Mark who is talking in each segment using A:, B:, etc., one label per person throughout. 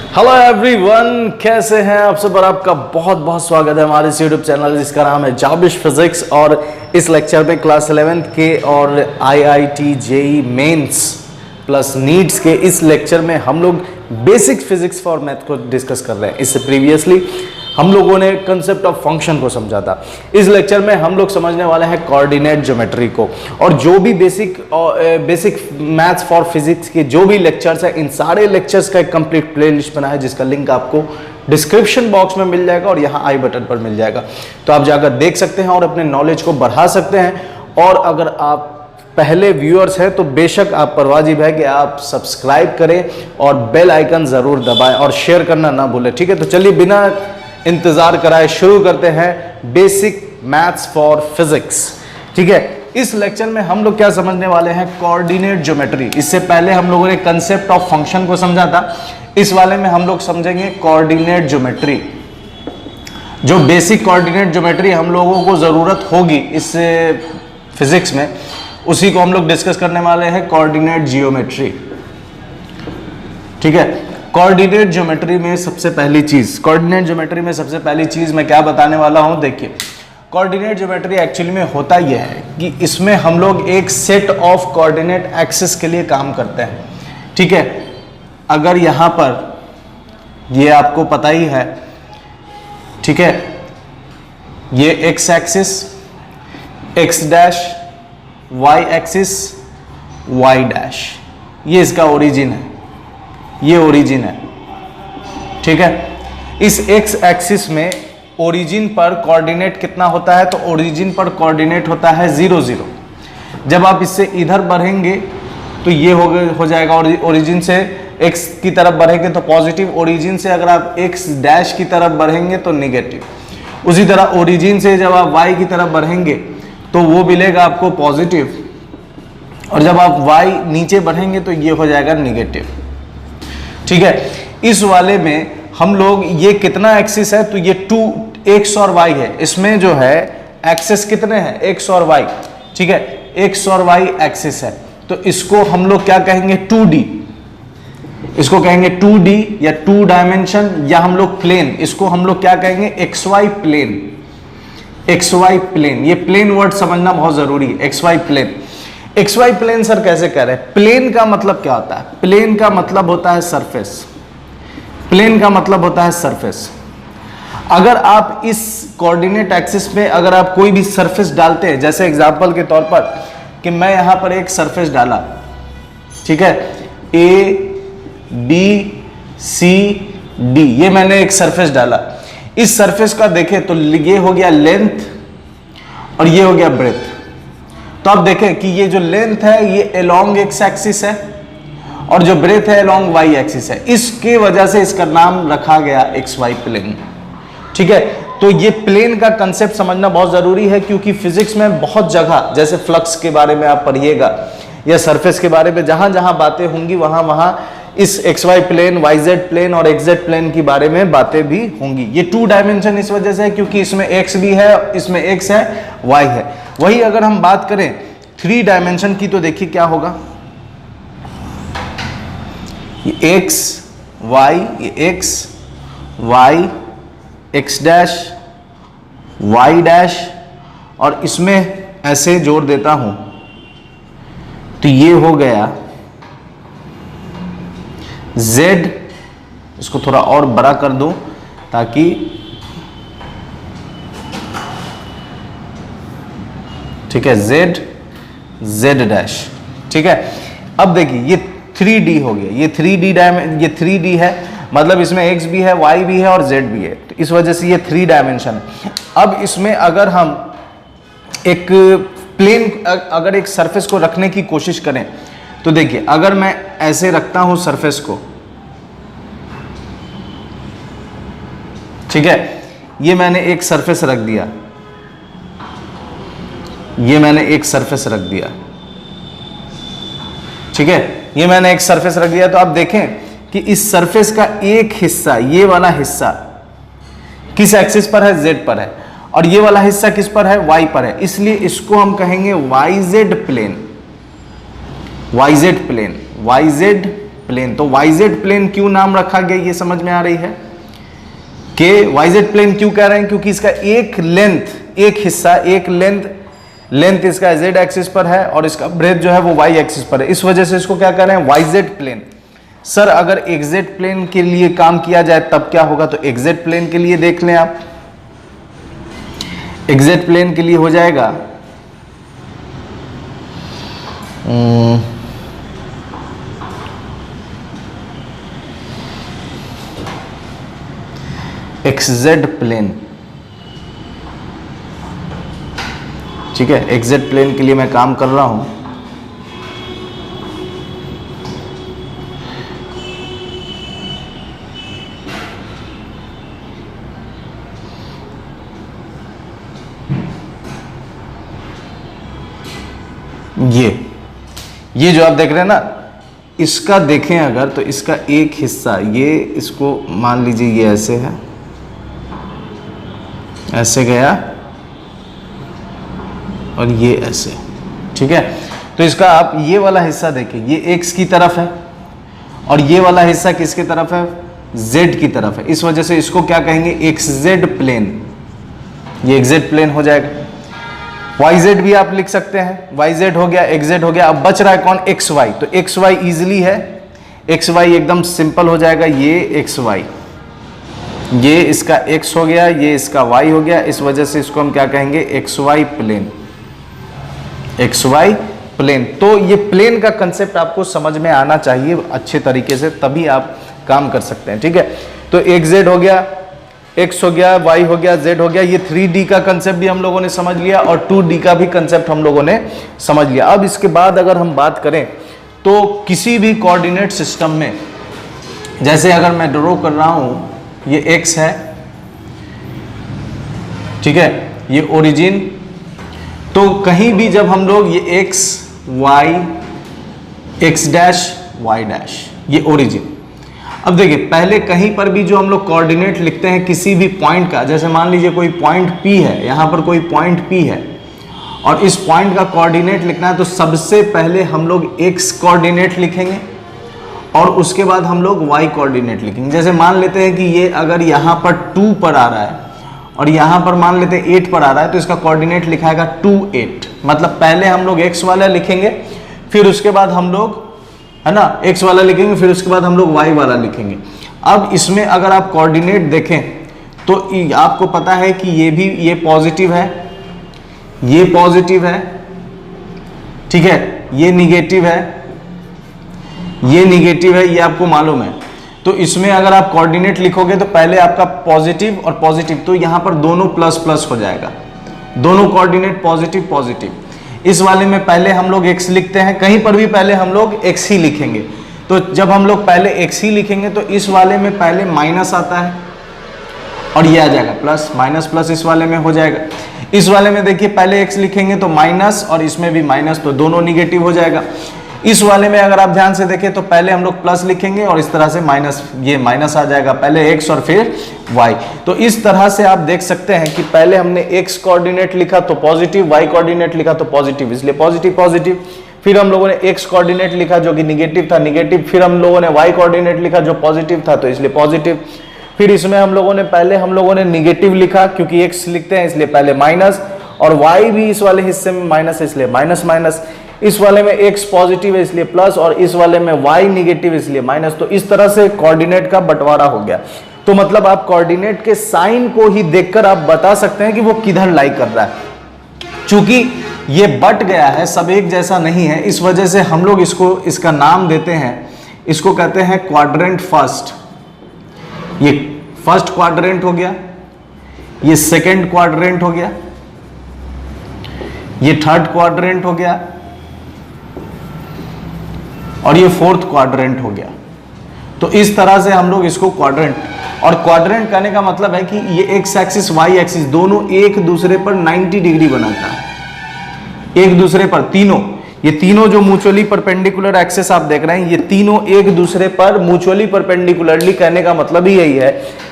A: Hello everyone, कैसे हैं आप सब। और आपका बहुत बहुत स्वागत है हमारे इस यूट्यूब चैनल जिसका नाम है जाबिश फिजिक्स। और इस लेक्चर में क्लास 11th के और IIT JEE mains plus NEETs के इस लेक्चर में हम लोग बेसिक फिजिक्स फॉर मैथ को डिस्कस कर रहे हैं। इससे प्रीवियसली हम लोगों ने कंसेप्ट ऑफ फंक्शन को समझा था। इस लेक्चर में हम लोग समझने वाले हैं कोऑर्डिनेट ज्योमेट्री को। और जो भी बेसिक मैथ्स फॉर फिजिक्स के जो भी लेक्चर्स हैं, इन सारे लेक्चर्स का एक कंप्लीट प्लेलिस्ट बना है जिसका लिंक आपको डिस्क्रिप्शन बॉक्स में मिल जाएगा और यहाँ आई बटन पर मिल जाएगा। तो आप जाकर देख सकते हैं और अपने नॉलेज को बढ़ा सकते हैं। और अगर आप पहले व्यूअर्स हैं तो बेशक आप पर वाजिब है कि आप सब्सक्राइब करें और बेल आइकन जरूर दबाएं और शेयर करना ना भूलें। ठीक है, तो चलिए बिना इंतजार कराए शुरू करते हैं बेसिक मैथ्स फॉर फिजिक्स। ठीक है, इस लेक्चर में हम लोग क्या समझने वाले हैं, कोऑर्डिनेट ज्योमेट्री। इससे पहले हम लोगों ने कंसेप्ट ऑफ फंक्शन को समझा था। इस वाले में हम लोग समझेंगे कोऑर्डिनेट ज्योमेट्री। जो बेसिक कोऑर्डिनेट ज्योमेट्री हम लोगों को जरूरत होगी इस फिजिक्स में, उसी को हम लोग डिस्कस करने वाले हैं, कोऑर्डिनेट जियोमेट्री। ठीक है, कोऑर्डिनेट ज्योमेट्री में सबसे पहली चीज मैं क्या बताने वाला हूं। देखिए, कोऑर्डिनेट ज्योमेट्री एक्चुअली में होता यह है कि इसमें हम लोग एक सेट ऑफ कोऑर्डिनेट एक्सिस के लिए काम करते हैं। ठीक है, अगर यहां पर ये आपको पता ही है, ठीक है, ये X axis, X dash, Y axis, Y dash, ये इसका ओरिजिन है, ये ओरिजिन है। ठीक है, इस एक्स एक्सिस में ओरिजिन पर कोऑर्डिनेट कितना होता है, तो ओरिजिन पर कोऑर्डिनेट होता है 0 0। जब आप इससे इधर बढ़ेंगे तो ये हो जाएगा ओरिजिन से एक्स की तरफ बढ़ेंगे तो पॉजिटिव, ओरिजिन से अगर आप एक्स डैश की तरफ बढ़ेंगे तो नेगेटिव। उसी तरह ओरिजिन से जब आप वाई की तरफ बढ़ेंगे तो वो मिलेगा आपको पॉजिटिव, और जब आप वाई नीचे बढ़ेंगे तो ये हो जाएगा नेगेटिव। ठीक है, इस वाले में हम लोग ये कितना एक्सिस है, तो ये 2 एक्स और वाई है। इसमें जो है एक्सिस कितने हैं, एक्स और वाई। ठीक है, एक्स और वाई एक्सिस है, तो इसको हम लोग क्या कहेंगे, 2D। इसको कहेंगे 2D या 2 डायमेंशन, या हम लोग प्लेन, इसको हम लोग क्या कहेंगे, XY प्लेन। XY प्लेन, ये प्लेन वर्ड समझना बहुत जरूरी है। XY plane, XY plane sir कैसे कह रहे हैं। प्लेन का मतलब क्या होता है, प्लेन का मतलब होता है सरफेस। प्लेन का मतलब होता है सरफेस। अगर आप इस कोऑर्डिनेट एक्सिस पे अगर आप कोई भी सरफेस डालते हैं, जैसे एग्जांपल के तौर पर कि मैं यहां पर एक सरफेस डाला, ठीक है, ABCD, ये मैंने एक सरफेस डाला। इस सरफेस का देखें तो ये हो गया लेंथ और ये हो गया ब्रेथ। तो आप देखें कि ये जो लेंथ है ये अलोंग एक्स एक्सिस है और जो ब्रेथ है अलोंग वाई एक्सिस है। इसके वजह से इसका नाम रखा गया XY प्लेन। ठीक है, तो ये प्लेन का कंसेप्ट समझना बहुत जरूरी है, क्योंकि फिजिक्स में बहुत जगह, जैसे फ्लक्स के बारे में आप पढ़िएगा या सरफेस के बारे में, जहां जहां बातें होंगी वहां वहां इस XY प्लेन, YZ प्लेन और XZ प्लेन की बारे में बातें भी होंगी। ये 2 डायमेंशन इस वजह से है क्योंकि इसमें X भी है, इसमें X है, Y है। वही अगर हम बात करें 3 डायमेंशन की तो देखिए क्या होगा, ये X Y, ये X Y, X dash, Y dash, और इसमें ऐसे जोड़ देता हूं तो ये हो गया Z। इसको थोड़ा और बड़ा कर दूं ताकि ठीक है, Z डैश। ठीक है, अब देखिए ये 3D हो गया, ये 3D है, मतलब इसमें X भी है, Y भी है और Z भी है, तो इस वजह से ये 3 डायमेंशन है। अब इसमें अगर हम एक प्लेन, अगर एक सरफेस को रखने की कोशिश करें तो देखिए, अगर मैं ऐसे रखता हूं सरफेस को, ठीक है, ये मैंने एक सरफेस रख दिया, ये मैंने एक सरफेस रख दिया, ठीक है, ये मैंने एक सरफेस रख दिया। तो आप देखें कि इस सरफेस का एक हिस्सा, ये वाला हिस्सा किस एक्सिस पर है, Z पर है, और ये वाला हिस्सा किस पर है, Y पर है। इसलिए इसको हम कहेंगे YZ plane. YZ plane, YZ plane. तो वाईजेड प्लेन क्यों नाम रखा गया ये समझ में आ रही है कि वाईजेड प्लेन क्यों कह रहे हैं, क्योंकि इसका एक लेंथ, एक हिस्सा, एक लेंथ इसका जेड एक्सिस पर है और इसका ब्रेथ जो है वो वाई एक्सिस पर है, इस वजह से इसको क्या कह रहे हैं, वाईजेड प्लेन। सर अगर एक्जेड प्लेन के लिए काम किया जाए तब क्या होगा, तो एक्जेड प्लेन के लिए देख लें आप, एक्जेड प्लेन के लिए हो जाएगा एक्सजेड प्लेन। ठीक है, एक्सजेड प्लेन के लिए मैं काम कर रहा हूं। ये जो आप देख रहे हैं ना, इसका देखें अगर तो इसका एक हिस्सा ये, इसको मान लीजिए ये ऐसे है, ऐसे गया और ये ऐसे, ठीक है। तो इसका आप ये वाला हिस्सा देखें, ये एक्स की तरफ है और ये वाला हिस्सा किसकी तरफ है, जेड की तरफ है, इस वजह से इसको क्या कहेंगे, एक्स जेड प्लेन। ये एक्जेड प्लेन हो जाएगा। वाई जेड भी आप लिख सकते हैं, वाई जेड हो गया, एक्स जेड हो गया। अब बच रहा है कौन, एक्स वाई। तो एक्स वाई इजिली है, एक्स वाई एकदम सिंपल हो जाएगा। ये एक्स वाई, ये इसका एक्स हो गया, ये इसका वाई हो गया, इस वजह से इसको हम क्या कहेंगे, X Y plane, X Y plane. तो ये प्लेन का कंसेप्ट आपको समझ में आना चाहिए अच्छे तरीके से, तभी आप काम कर सकते हैं। ठीक है, तो एक्स जेड हो गया, एक्स हो गया, वाई हो गया, जेड हो गया। ये 3D का कंसेप्ट भी हम लोगों ने समझ लिया और 2D का भी कंसेप्ट हम लोगों ने समझ लिया। अब इसके बाद अगर हम बात करें तो किसी भी कोऑर्डिनेट सिस्टम में, जैसे अगर मैं ड्रॉ कर रहा हूं, ये एक्स है, ठीक है, ये ओरिजिन। तो कहीं भी जब हम लोग ये X Y, X dash Y dash, ये ओरिजिन। अब देखिए, पहले कहीं पर भी जो हम लोग कोऑर्डिनेट लिखते हैं किसी भी पॉइंट का, जैसे मान लीजिए कोई पॉइंट P है, यहां पर कोई पॉइंट P है और इस पॉइंट का कोऑर्डिनेट लिखना है, तो सबसे पहले हम लोग x कोऑर्डिनेट लिखेंगे और उसके बाद हम लोग y कोऑर्डिनेट लिखेंगे। जैसे मान लेते हैं कि ये अगर यहां पर 2 पर आ रहा है और यहां पर मान लेते हैं 8 पर आ रहा है, तो इसका कोऑर्डिनेट लिखाएगा 2 8। मतलब पहले हम लोग x वाला लिखेंगे, फिर उसके बाद हम लोग, है ना, x वाला लिखेंगे, फिर उसके बाद हम लोग y वाला लिखेंगे। अब इसमें अगर आप कोऑर्डिनेट देखें तो आपको पता है कि ये भी, ये पॉजिटिव है, ये पॉजिटिव है, ठीक है, ये निगेटिव है, ये निगेटिव है, ये आपको मालूम है। तो इसमें अगर आप कोऑर्डिनेट लिखोगे तो पहले आपका पॉजिटिव और पॉजिटिव, तो यहां पर दोनों प्लस प्लस हो जाएगा, दोनों कोऑर्डिनेट पॉजिटिव पॉजिटिव। इस वाले में पहले हम लोग x लिखते हैं, कहीं पर भी पहले हम लोग x ही लिखेंगे। तो जब हम लोग पहले x ही लिखेंगे तो इस वाले में पहले माइनस आता है और ये आ जाएगा प्लस, माइनस प्लस इस वाले में हो जाएगा। इस वाले में देखिए पहले x लिखेंगे तो माइनस और इसमें भी माइनस, तो दोनों निगेटिव हो जाएगा। इस वाले में अगर आप ध्यान से देखें तो पहले हम लोग प्लस लिखेंगे और इस तरह से माइनस, ये माइनस आ जाएगा, पहले x और फिर y। तो इस तरह से आप देख सकते हैं कि पहले हमने x कोऑर्डिनेट लिखा तो पॉजिटिव, y कोऑर्डिनेट लिखा तो पॉजिटिव, इसलिए पॉजिटिव पॉजिटिव। फिर हम लोगों ने x कोऑर्डिनेट लिखा जो कि निगेटिव था, निगेटिव। फिर हम लोगों ने y कोऑर्डिनेट लिखा जो पॉजिटिव था, तो इसलिए पॉजिटिव। फिर इसमें हम लोगों ने निगेटिव लिखा, क्योंकि x लिखते हैं इसलिए पहले माइनस, और y भी इस वाले हिस्से में माइनस है इसलिए माइनस माइनस। इस वाले में x पॉजिटिव है इसलिए प्लस और इस वाले में y निगेटिव इसलिए माइनस। तो इस तरह से कोऑर्डिनेट का बंटवारा हो गया। तो मतलब आप कोऑर्डिनेट के साइन को ही देखकर आप बता सकते हैं कि वो किधर लाई कर रहा है। चूंकि ये बट गया है, सब एक जैसा नहीं है, इस वजह से हम लोग इसका नाम देते हैं, इसको कहते हैं क्वाड्रेंट फर्स्ट। ये फर्स्ट क्वाड्रेंट हो गया, ये सेकंड क्वाड्रेंट हो गया, ये थर्ड क्वाड्रेंट हो गया और ये फोर्थ क्वाड्रेंट हो गया। तो इस तरह से हम लोग इसको क्वाड्रेंट, और क्वाड्रेंट कहने का मतलब है कि ये एक्स एक्सिस वाई एक्सिस दोनों एक दूसरे पर 90 डिग्री बनाता है, एक दूसरे पर, तीनों, ये तीनों जो म्यूचुअली परपेंडिकुलर एक्सिस आप देख रहे हैं, ये तीनों एक दूसरे पर म्यूचुअली परपेंडिकुलरली, कहने का मतलब ही यही है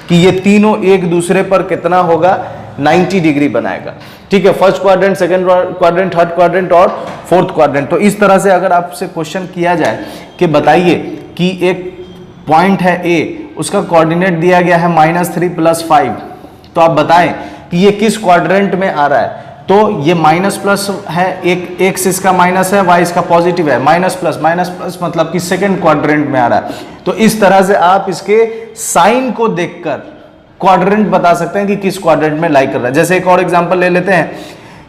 A: कि ये तीनों एक दूसरे पर कितना होगा, 90 डिग्री बनाएगा। ठीक है, first quadrant, second quadrant, third quadrant और फोर्थ क्वाड्रेंट। तो इस तरह से अगर आपसे क्वेश्चन किया जाए कि बताइए कि एक पॉइंट है ए, उसका कोऑर्डिनेट दिया गया है -3 + 5, तो आप बताएं कि ये किस क्वाड्रेंट में आ रहा है। तो ये माइनस प्लस है, एक एक्स इसका माइनस है, वाई इसका पॉजिटिव है, माइनस प्लस मतलब कि सेकंड क्वाड्रेंट में आ रहा है। तो इस तरह से आप इसके साइन को देखकर क्वाड्रेंट बता सकते हैं कि किस क्वाड्रेंट में लाई कर रहा है। जैसे एक और एग्जांपल ले लेते हैं,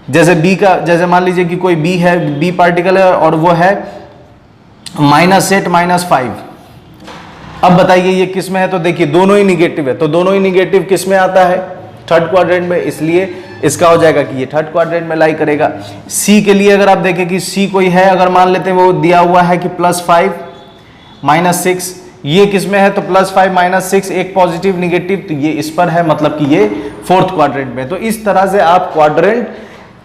A: जैसे बी का, जैसे मान लीजिए कि कोई बी है, बी पार्टिकल है और वो है -8 -5। अब बताइए ये किस में है, तो देखिए दोनों ही निगेटिव है, तो दोनों ही निगेटिव किस में आता है, थर्ड क्वाड्रेंट में, इसलिए इसका हो जाएगा कि ये थर्ड क्वाड्रेंट में लाई करेगा। सी के लिए अगर आप देखें कि सी कोई है, अगर मान लेते हैं वो दिया हुआ है कि +5 -6, ये किस में है, तो +5 -6, एक पॉजिटिव निगेटिव, तो ये इस पर है, मतलब कि ये फोर्थ क्वाड्रेंट में। तो इस तरह से आप क्वाड्रेंट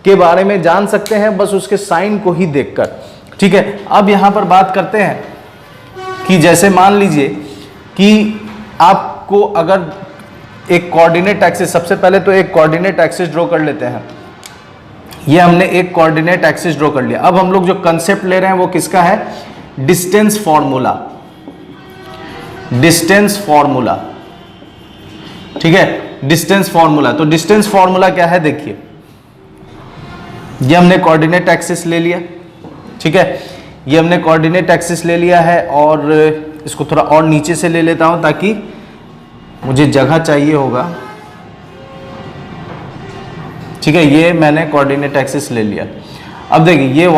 A: के बारे में जान सकते हैं बस उसके साइन को ही देखकर। ठीक है, अब यहां पर बात करते हैं कि जैसे मान लीजिए कि आपको अगर एक कोऑर्डिनेट एक्सिस, सबसे पहले तो एक कोऑर्डिनेट एक्सिस ड्रॉ कर लेते हैं। ये हमने एक कोऑर्डिनेट एक्सिस ड्रॉ कर लिया। अब हम लोग जो कंसेप्ट ले रहे हैं वो किसका है, डिस्टेंस फॉर्मूला, डिस्टेंस फॉर्मूला। ठीक है, डिस्टेंस फॉर्मूला। तो डिस्टेंस फॉर्मूला क्या है, देखिए ये हमने कोऑर्डिनेट एक्सिस ले लिया। ठीक है, ये हमने कोऑर्डिनेट एक्सिस ले लिया है और इसको थोड़ा और नीचे से ले लेता हूं ताकि मुझे जगह चाहिए होगा। ठीक है, ये मैंने कोऑर्डिनेट एक्सिस ले लिया। अब देखिए ये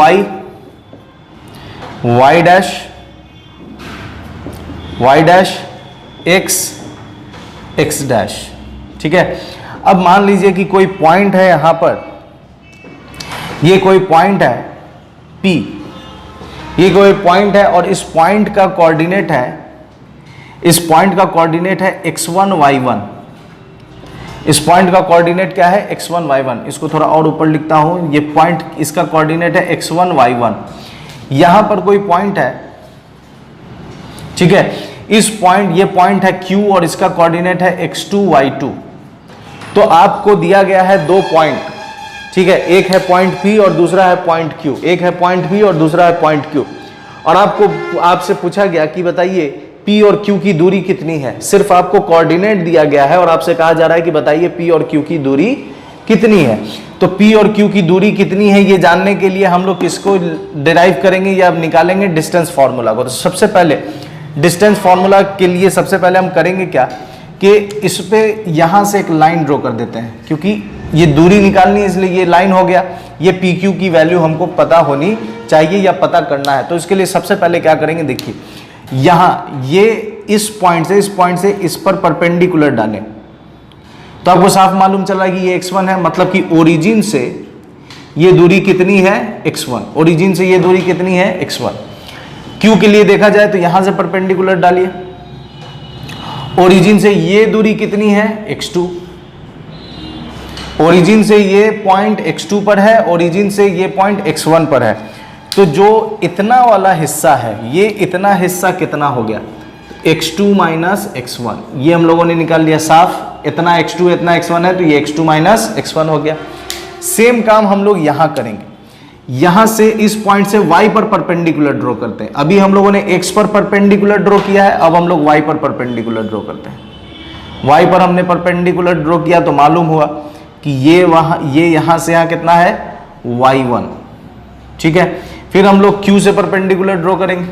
A: y डैश x डैश। ठीक है, अब मान लीजिए कि कोई पॉइंट है यहां पर, ये कोई पॉइंट है P, ये कोई पॉइंट है और इस पॉइंट का कोऑर्डिनेट है, इस पॉइंट का कोऑर्डिनेट है x1 y1। इस पॉइंट का कोऑर्डिनेट क्या है, x1 y1। इसको थोड़ा और ऊपर लिखता हूं, ये पॉइंट इसका कोऑर्डिनेट है x1 y1। यहां पर कोई पॉइंट है, ठीक है, इस पॉइंट, ये पॉइंट है Q और इसका कोऑर्डिनेट है x2 y2। तो आपको दिया गया है दो पॉइंट, ठीक है, एक है पॉइंट P और दूसरा है पॉइंट Q, एक है पॉइंट P और दूसरा है पॉइंट Q। और आपसे पूछा गया कि बताइए P और Q की दूरी कितनी है। सिर्फ आपको कोऑर्डिनेट दिया गया है और आपसे कहा जा रहा है कि बताइए P और Q की दूरी कितनी है। तो P और Q की दूरी कितनी है ये जानने के लिए हम लोग किसको डिराइव करेंगे या निकालेंगे, डिस्टेंस फॉर्मूला को। तो सबसे पहले डिस्टेंस फॉर्मूला के लिए सबसे पहले हम करेंगे क्या कि इस पे यहां से एक लाइन ड्रॉ कर देते हैं, क्योंकि ये दूरी निकालनी है इसलिए ये लाइन हो गया। ये PQ की वैल्यू हमको पता होनी चाहिए या पता करना है। तो इसके लिए सबसे पहले क्या करेंगे, देखिए यहां ये इस पॉइंट से इस पर परपेंडिकुलर डालें तो आपको साफ मालूम चल रहा है कि ये x1 है, मतलब कि ओरिजिन से ये दूरी कितनी है, x1। ओरिजिन से ये दूरी कितनी है, x1। Q के लिए देखा जाए तो यहां से परपेंडिकुलर डालिए, ओरिजिन से ये दूरी कितनी है, x2। ओरिजिन से ये पॉइंट x2 पर है, ओरिजिन से ये पॉइंट x1 पर है। तो जो इतना वाला हिस्सा है, ये इतना हिस्सा कितना हो गया, x2 माइनस x1। ये हम लोगों ने निकाल लिया साफ, इतना x2 इतना x1 है तो ये x2 माइनस x1 हो गया। सेम काम हम लोग यहां करेंगे, यहां से इस पॉइंट से y पर परपेंडिकुलर ड्रॉ करते हैं। अभी हम लोगों ने x पर परपेंडिकुलर ड्रॉ किया है, अब हम लोग y पर परपेंडिकुलर ड्रॉ करते हैं। y पर हमने परपेंडिकुलर ड्रॉ किया तो मालूम हुआ कि ये यहां से यहां कितना है, y1। ठीक है, फिर हम लोग Q से परपेंडिकुलर ड्रॉ करेंगे।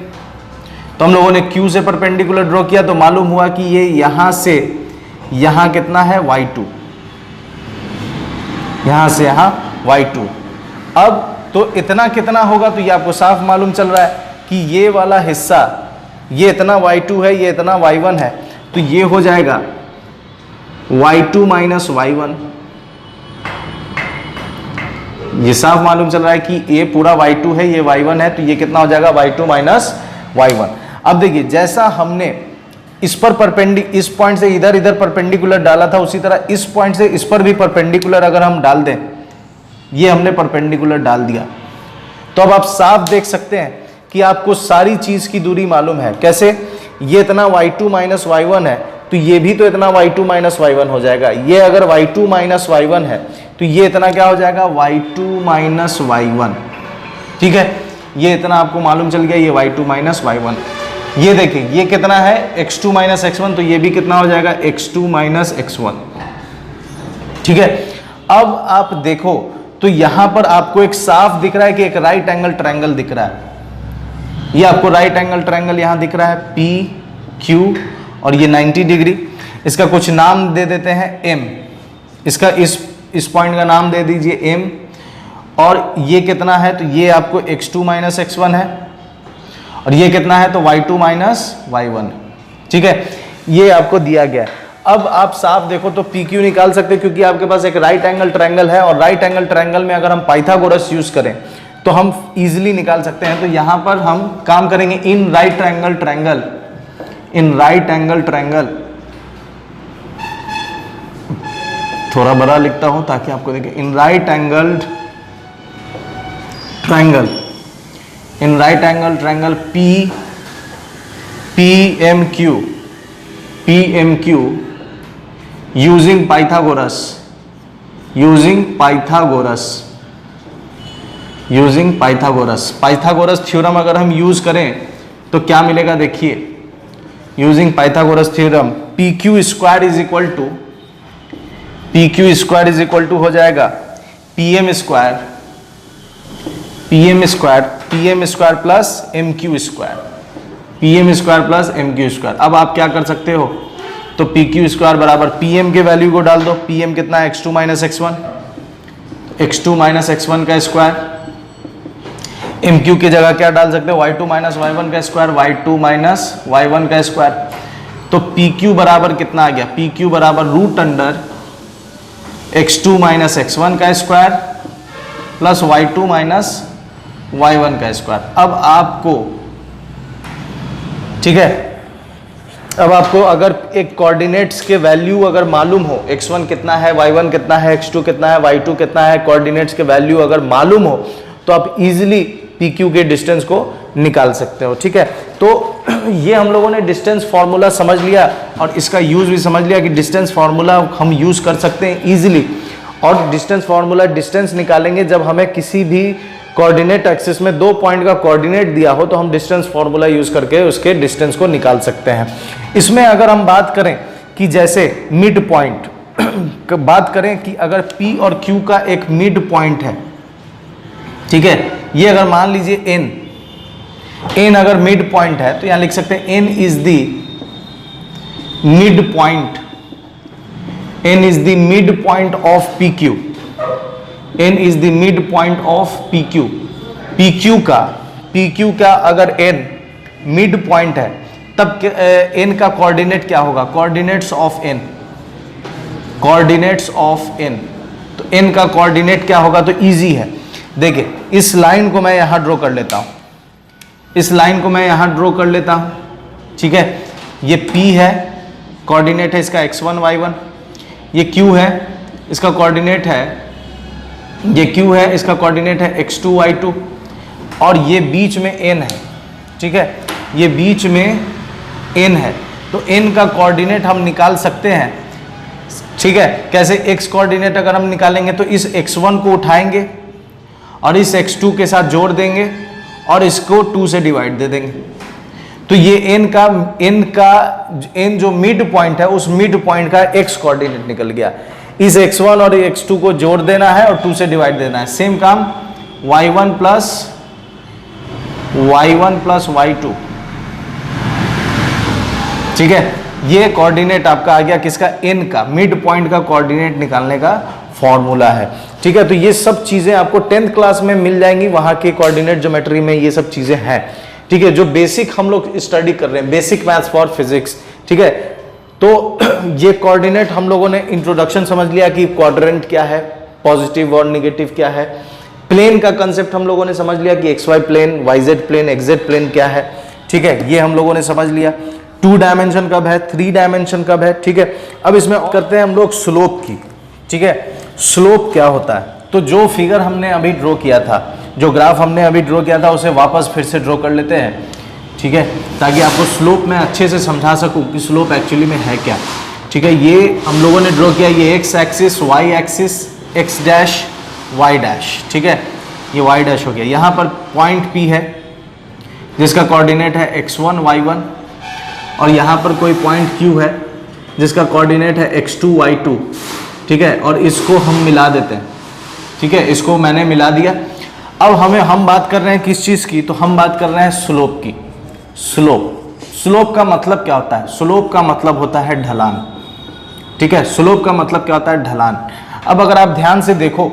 A: तो हम लोगों ने Q से परपेंडिकुलर ड्रॉ किया तो मालूम हुआ कि ये यहां से यहां कितना है, y2। यहां से यहां y2। अब तो इतना कितना होगा, तो ये आपको साफ मालूम चल रहा है कि ये वाला हिस्सा, ये इतना y2 है, ये इतना y1 है, तो ये हो जाएगा y2 माइनस y1। ये साफ मालूम चल रहा है कि ये पूरा y2 है, ये y1 है, तो ये कितना हो जाएगा, y2 माइनस y1। अब देखिए जैसा हमने इस पर इस पॉइंट से इधर परपेंडिकुलर डाला था, उसी तरह इस पॉइंट से इस पर भी परपेंडिकुलर अगर हम डाल दें, ये हमने परपेंडिकुलर डाल दिया, तो अब आप साफ देख सकते हैं कि आपको सारी चीज की दूरी मालूम है। कैसे, ये इतना y2 माइनस y1 है तो ये भी तो इतना y2 माइनस y1 हो जाएगा। ये अगर y2 माइनस y1 है तो ये इतना क्या हो जाएगा, y2 माइनस y1। ठीक है, ये इतना आपको मालूम चल गया, ये y2 माइनस y1। ये देखिए ये कितना है x2 माइनस x1, तो ये भी कितना हो जाएगा x2 माइनस x1। ठीक है, अब आप देखो तो यहां पर आपको एक साफ दिख रहा है कि एक राइट एंगल ट्रायंगल दिख रहा है। ये आपको राइट एंगल ट्रायंगल यहां दिख रहा है P Q और ये 90 डिग्री। इसका कुछ नाम दे देते हैं M, इसका इस पॉइंट का नाम दे दीजिए M। और ये कितना है, तो ये आपको x2 माइनस x1 है और ये कितना है, तो y2 माइनस y1। ठीक है, ये आपको दिया गया है। अब आप साफ देखो तो PQ निकाल सकते हैं क्योंकि आपके पास एक राइट एंगल ट्रायंगल है और राइट एंगल ट्रायंगल में अगर हम पाइथागोरस यूज करें तो हम इजीली निकाल सकते हैं। तो यहां पर हम काम करेंगे in right angle triangle, in right angle triangle, थोड़ा बड़ा लिखता हूं ताकि आपको देखें, in right angle triangle, in right angle triangle PMQ using Pythagoras, Pythagoras theorem अगर हम यूज करें तो क्या मिलेगा, देखिए using Pythagoras theorem PQ square is equal to हो जाएगा PM square plus MQ square. अब आप क्या कर सकते हो, तो PQ स्क्वायर बराबर PM के वैल्यू को डाल दो। PM कितना है, x2 माइनस x1 का स्क्वायर। MQ की जगह क्या डाल सकते हो, y2 माइनस y1 का स्क्वायर, तो PQ बराबर कितना आ गया, PQ बराबर root under x2 minus x1 का square plus y2 minus y1 का स्क्वायर। अब आपको, ठीक है, अब आपको अगर एक कोऑर्डिनेट्स के वैल्यू अगर मालूम हो, x1 कितना है, y1 कितना है, x2 कितना है, y2 कितना है, कोऑर्डिनेट्स के वैल्यू अगर मालूम हो तो आप इजीली PQ के डिस्टेंस को निकाल सकते हो। ठीक है, तो ये हम लोगों ने डिस्टेंस फार्मूला समझ लिया और इसका यूज भी समझ लिया कि डिस्टेंस फार्मूला हम यूज कर सकते हैं इजीली। और डिस्टेंस फार्मूला डिस्टेंस निकालेंगे जब हमें किसी भी कोऑर्डिनेट एक्सिस में 2 पॉइंट का कोऑर्डिनेट दिया हो तो हम डिस्टेंस फार्मूला यूज करके उसके डिस्टेंस को निकाल सकते हैं। इसमें अगर हम बात करें कि जैसे मिड पॉइंट बात करें कि अगर P और Q का एक मिड पॉइंट है, ठीक है, ये अगर मान लीजिए n अगर मिड पॉइंट है तो यहां लिख सकते हैं n is the mid point of PQ, n is the mid point of PQ। PQ का अगर n मिड पॉइंट है तब n का कोऑर्डिनेट क्या होगा, कोऑर्डिनेट्स ऑफ n, तो n का कोऑर्डिनेट क्या होगा, तो इजी है। देखिए इस लाइन को मैं यहां ड्रॉ कर लेता हूं, ठीक है, ये P है, कोऑर्डिनेट है इसका x1 y1, ये Q है, इसका कोऑर्डिनेट है, ये Q है, इसका कोऑर्डिनेट है x2 y2, और ये बीच में n है। ठीक है, ये बीच में n है, तो n का कोऑर्डिनेट हम निकाल सकते हैं। ठीक है, कैसे, x कोऑर्डिनेट अगर हम निकालेंगे तो इस x1 को उठाएंगे और इस x2 के साथ जोड़ देंगे और इसको 2 से डिवाइड दे देंगे, तो ये n जो मिड पॉइंट है उस मिड पॉइंट का x कोऑर्डिनेट निकल गया। इस x1 और x2 को जोड़ देना है और 2 से डिवाइड देना है। सेम काम y1 प्लस y2, ठीक है, ये कोऑर्डिनेट आपका आ गया किसका, n का, मिड पॉइंट का कोऑर्डिनेट निकालने का फॉर्मूला है। ठीक है, तो ये सब चीजें आपको 10th क्लास में मिल जाएंगी, वहां के कोऑर्डिनेट ज्योमेट्री में ये सब चीजें हैं। ठीक है, जो बेसिक हम लोग स्टडी कर रहे हैं, बेसिक मैथ्स फॉर फिजिक्स। ठीक है, तो ये कोऑर्डिनेट हम लोगों ने इंट्रोडक्शन समझ लिया कि क्वाड्रेंट क्या है, पॉजिटिव और नेगेटिव क्या है, प्लेन का कंसेप्ट हम लोगों ने समझ लिया कि XY plane, YZ plane, XZ plane क्या है। ठीक है, ये हम लोगों ने समझ लिया। 2 डायमेंशन कब है, 3 डायमेंशन कब है। ठीक है, अब इसमें करते हैं हम लोग स्लोप की। ठीक है, स्लोप क्या होता है, तो जो फिगर हमने अभी ड्रॉ किया था, जो ग्राफ हमने अभी ड्रॉ किया था, उसे वापस फिर से ड्रॉ कर लेते हैं। ठीक है, ताकि आपको स्लोप में अच्छे से समझा सकूं कि स्लोप एक्चुअली में है क्या। ठीक है, ये हम लोगों ने ड्रॉ किया, ये x axis, y axis, x dash, y dash. ठीक है, ये y डैश हो गया। यहाँ पर पॉइंट P है, जिसका कोऑर्डिनेट है x1 y1, और यहाँ पर कोई पॉइंट q है जिसका कोऑर्डिनेट है x2 y2, ठीक है, और इसको हम मिला देते हैं, ठीक है, इसको मैंने मिला दिया। अब हम बात कर रहे हैं किस चीज़ की, तो हम बात कर रहे हैं स्लोप की। स्लोप का मतलब क्या होता है? स्लोप का मतलब होता है ढलान, ठीक है, स्लोप का मतलब क्या होता है? ढलान। अब अगर आप ध्यान से देखो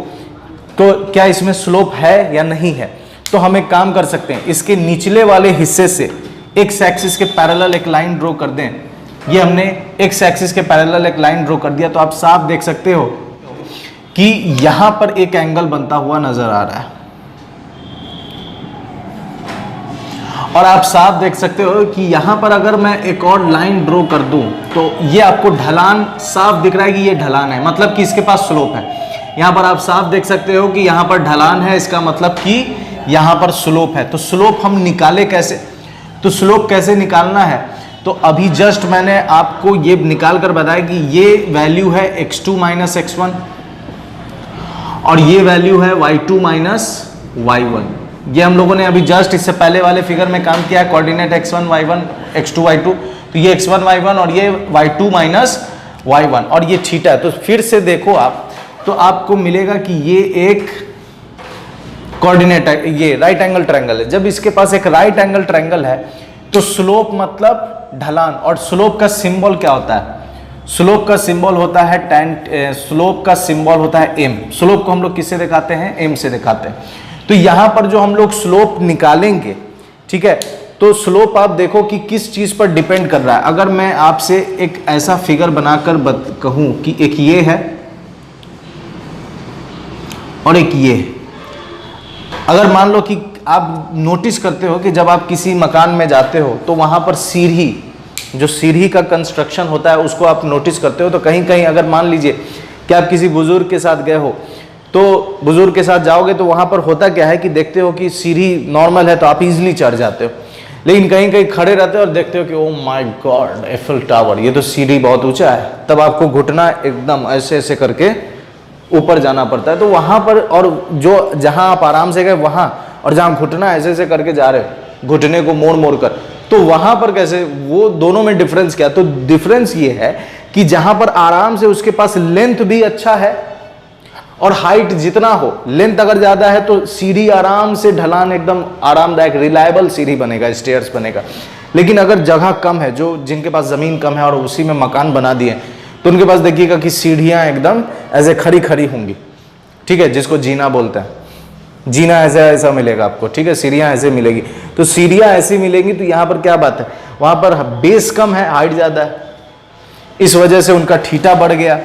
A: तो क्या इसमें स्लोप है या नहीं है, तो हम एक काम कर सकते हैं, इसके निचले वाले हिस्से से एक्स एक्सिस के पैरेलल एक लाइन ड्रॉ कर दें। ये हमने एक्स एक्सिस के पैरेलल एक लाइन ड्रॉ कर दिया, तो आप साफ देख सकते हो कि यहां पर एक एंगल बनता हुआ नजर आ रहा है, और आप साफ देख सकते हो कि यहां पर अगर मैं एक और लाइन ड्रॉ कर दूं तो ये आपको ढलान साफ दिख रहा है कि ये ढलान है, मतलब कि इसके पास स्लोप है। यहां पर आप साफ देख सकते हो कि यहां पर ढलान है, इसका मतलब कि यहां पर स्लोप है। तो स्लोप हम निकाले कैसे? तो स्लोप कैसे निकालना है, तो अभी जस्ट मैंने आपको ये निकाल कर बताया कि ये वैल्यू है x2 माइनस x1 और ये वैल्यू है y2 माइनस y1। ये हम लोगों ने अभी जस्ट इससे पहले वाले फिगर में काम किया है, coordinate x1 y1 x2 y2, तो ये x1 y1 और ये y2 माइनस y1 और ये थीटा है। तो फिर से देखो आप, तो आपको मिलेगा कि ये एक कोऑर्डिनेट है, ये राइट एंगल ट्रायंगल है। जब इसके पास एक राइट एंगल ट्रायंगल है तो स्लोप मतलब ढलान, और स्लोप का सिंबल क्या होता है? स्लोप का सिंबल होता है स्लोप का सिंबल होता है m। स्लोप को हम लोग किससे दिखाते हैं? m से दिखाते हैं। तो यहां पर जो हम लोग स्लोप निकालेंगे, ठीक है, तो स्लोप आप देखो कि किस चीज पर डिपेंड कर रहा है। अगर मैं आपसे एक ऐसा फिगर बनाकर कहूं कि एक ये है और एक ये है, अगर मान लो कि आप नोटिस करते हो कि जब आप किसी मकान में जाते हो तो वहां पर सीढ़ी, जो सीढ़ी का कंस्ट्रक्शन होता है उसको आप नोटिस करते हो, तो कहीं कहीं अगर मान लीजिए कि आप किसी बुजुर्ग के साथ गए हो, तो बुजुर्ग के साथ जाओगे तो वहां पर होता क्या है कि देखते हो कि सीढ़ी नॉर्मल है तो आप इजीली चढ़ जाते हो, लेकिन कहीं कहीं खड़े रहते हो और देखते हो कि oh my God Eiffel tower, ये तो सीढ़ी बहुत ऊंचा है, तब आपको घुटना एकदम ऐसे ऐसे करके ऊपर जाना पड़ता है। तो वहां पर, और जो जहां आप आराम से गए वहां, और जहां घुटना ऐसे ऐसे करके जा रहे हो, घुटने को मोड़ मोड़ कर, तो वहां पर कैसे, वो दोनों में डिफरेंस क्या? तो डिफरेंस ये है कि जहां पर आराम से उसके पास लेंथ भी अच्छा है और हाइट जितना हो, लेंथ अगर ज्यादा है तो सीढ़ी आराम से ढलान एकदम आरामदायक रिलायबल सीढ़ी बनेगा, स्टेयर्स बनेगा। लेकिन अगर जगह कम है, जो जिनके पास जमीन कम है और उसी में मकान बना दिए, तो उनके पास देखिएगा कि सीढ़ियां एकदम ऐसे खड़ी खड़ी होंगी, ठीक है, जिसको जीना बोलते हैं, जीना ऐसा ऐसा मिलेगा आपको, ठीक है, सीढ़ियां ऐसे मिलेगी। तो सीढ़ियां ऐसी मिलेंगी, तो यहां पर क्या बात है, वहां पर बेस कम है, हाइट ज्यादा है, इस वजह से उनका थीटा बढ़ गया।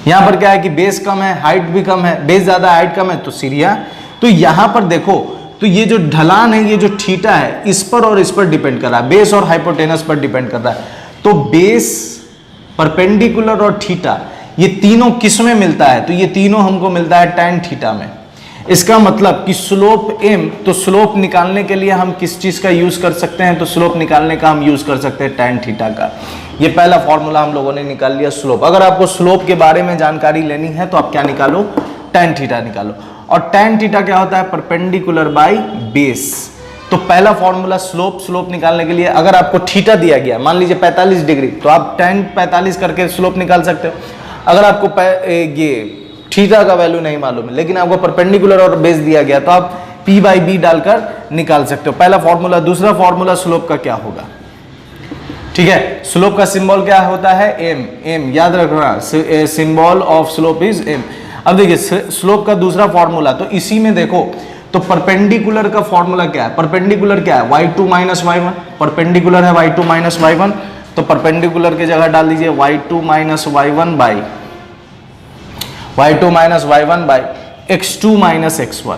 A: यहां पर क्या है कि बेस कम है, हाइट भी कम है, बेस ज्यादा हाइट कम है, तो सीढ़ियां। तो यहां पर देखो, तो ये जो ढलान है, ये जो थीटा है, इस पर और इस पर डिपेंड कर रहा है, बेस और हाइपोटेनस पर डिपेंड कर रहा है। तो बेस, परपेंडिकुलर और थीटा, ये तीनों किस में मिलता है? तो ये तीनों हमको मिलता है tan थीटा में। इसका मतलब कि स्लोप m, तो स्लोप निकालने के लिए हम किस चीज का यूज कर सकते हैं? तो स्लोप निकालने का हम यूज कर सकते हैं tan थीटा का। ये पहला फॉर्मूला हम लोगों ने निकाल लिया स्लोप। अगर आपको स्लोप के बारे में जानकारी लेनी है तो आप क्या निकालो? tan थीटा निकालो। और tan थीटा क्या होता है? Perpendicular by base. तो पहला फॉर्मूला स्लोप निकालने के लिए, अगर आपको थीटा दिया गया मान लीजिए 45 डिग्री, तो आप tan 45 करके स्लोप निकाल सकते हो। अगर आपको ये थीटा का वैल्यू नहीं मालूम है, लेकिन आपको परपेंडिकुलर और बेस दिया गया, तो आप p बाई बी डालकर निकाल सकते हो, पहला फॉर्मूला। दूसरा फॉर्मूला स्लोप का क्या होगा? ठीक है, स्लोप का सिंबल क्या होता है? m, याद रखना, symbol of slope is m। अब देखिए स्लोप का दूसरा फॉर्मूला, तो इसी में देखो, तो परपेंडिकुलर का फॉर्मूला क्या है? परपेंडिकुलर क्या है? y2 माइनस y1, परपेंडिकुलर है y2 माइनस y1, तो परपेंडिकुलर की जगह डाल दीजिए y2 minus y1 by x2 minus x1।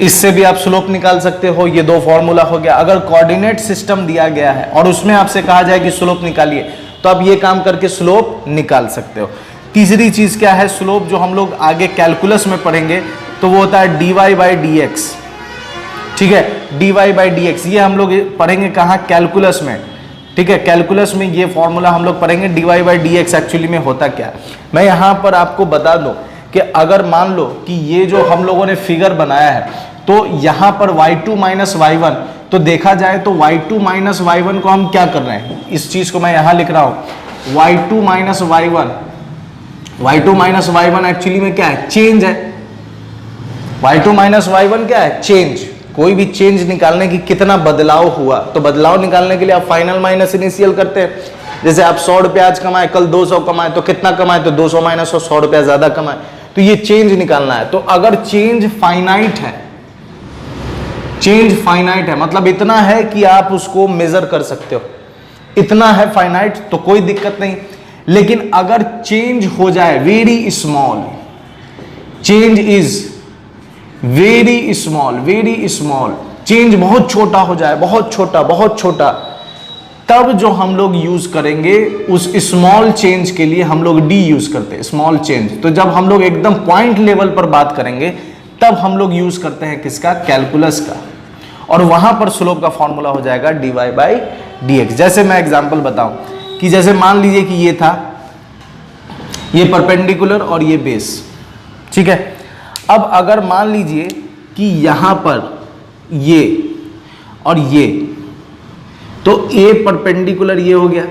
A: इससे भी आप स्लोप निकाल सकते हो। ये दो फॉर्मूला हो गया। अगर कोऑर्डिनेट सिस्टम दिया गया है और उसमें आपसे कहा जाए कि स्लोप निकालिए, तो आप ये काम करके स्लोप निकाल सकते हो। तीसरी चीज क्या है? स्लोप जो हम लोग आगे कैलकुलस में पढ़ेंगे, तो वो होता है dy बाई डी एक्स। ठीक है, dy बाई डी एक्स, ये हम लोग पढ़ेंगे कहाँ? कैलकुलस में। ठीक है, कैलकुलस में ये फॉर्मूला हम लोग पढ़ेंगे। dy by D x actually में होता क्या है, मैं यहाँ पर आपको बता दूं कि अगर मान लो कि ये जो हम लोगों ने फिगर बनाया है, तो यहां पर y2 माइनस y1, तो देखा जाए तो y2 माइनस y1 को हम क्या कर रहे हैं, इस चीज को मैं यहां लिख रहा हूं y2 minus y1, y2 minus y1 actually में क्या है, चेंज है। y2 माइनस y1 क्या है, चेंज। कोई भी चेंज निकालने की कितना बदलाव हुआ, तो बदलाव निकालने के लिए आप फाइनल माइनस इनिशियल करते हैं। जैसे आप 100 रुपया आज कमाए, कल 200 कमाए, तो कितना कमाए, तो 200 माइनस 100 रुपया ज्यादा कमाए, तो ये चेंज निकालना है। तो अगर चेंज फाइनाइट है, चेंज फाइनाइट है मतलब इतना है कि आप उसको मेजर कर सकते हो, इतना है फाइनाइट, तो कोई दिक्कत नहीं। लेकिन अगर चेंज हो जाए very small, change is very small, change बहुत छोटा हो जाए, बहुत छोटा, तब जो हम लोग यूज करेंगे उस स्मॉल चेंज के लिए हम लोग डी यूज करते हैं, स्मॉल चेंज। तो जब हम लोग एकदम पॉइंट लेवल पर बात करेंगे तब हम लोग यूज करते हैं किसका, कैलकुलस का, और वहां पर स्लोप का फॉर्मूला हो जाएगा dy बाई dx। जैसे मैं एग्जांपल बताऊं कि जैसे मान लीजिए कि ये था, ये परपेंडिकुलर और ये बेस, ठीक है। अब अगर मान लीजिए कि यहां पर ये और ये, तो ए परपेंडिकुलर ये हो गया,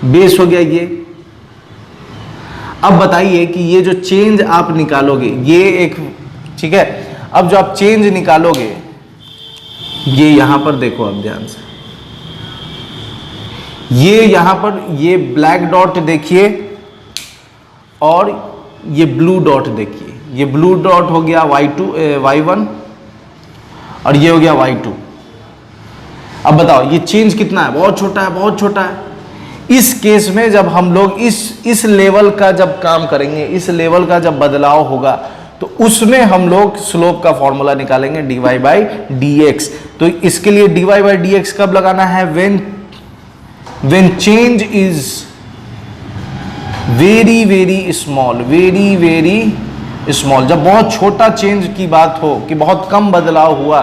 A: बेस हो गया ये। अब बताइए कि ये जो चेंज आप निकालोगे, ये एक, ठीक है, अब जो आप चेंज निकालोगे, ये यहां पर देखो अब ध्यान से, ये यहां पर ये ब्लैक डॉट देखिए और ये ब्लू डॉट देखिए, ये ब्लू डॉट हो गया y1 और ये हो गया y2। अब बताओ ये चेंज कितना है, बहुत छोटा है। इस केस में जब हम लोग इस लेवल का जब काम करेंगे, इस लेवल का जब बदलाव होगा, तो उसमें हम लोग स्लोप का फॉर्मूला निकालेंगे dy बाई dx। तो इसके लिए dy बाई dx कब लगाना है, when change is very small, जब बहुत छोटा चेंज की बात हो कि बहुत कम बदलाव हुआ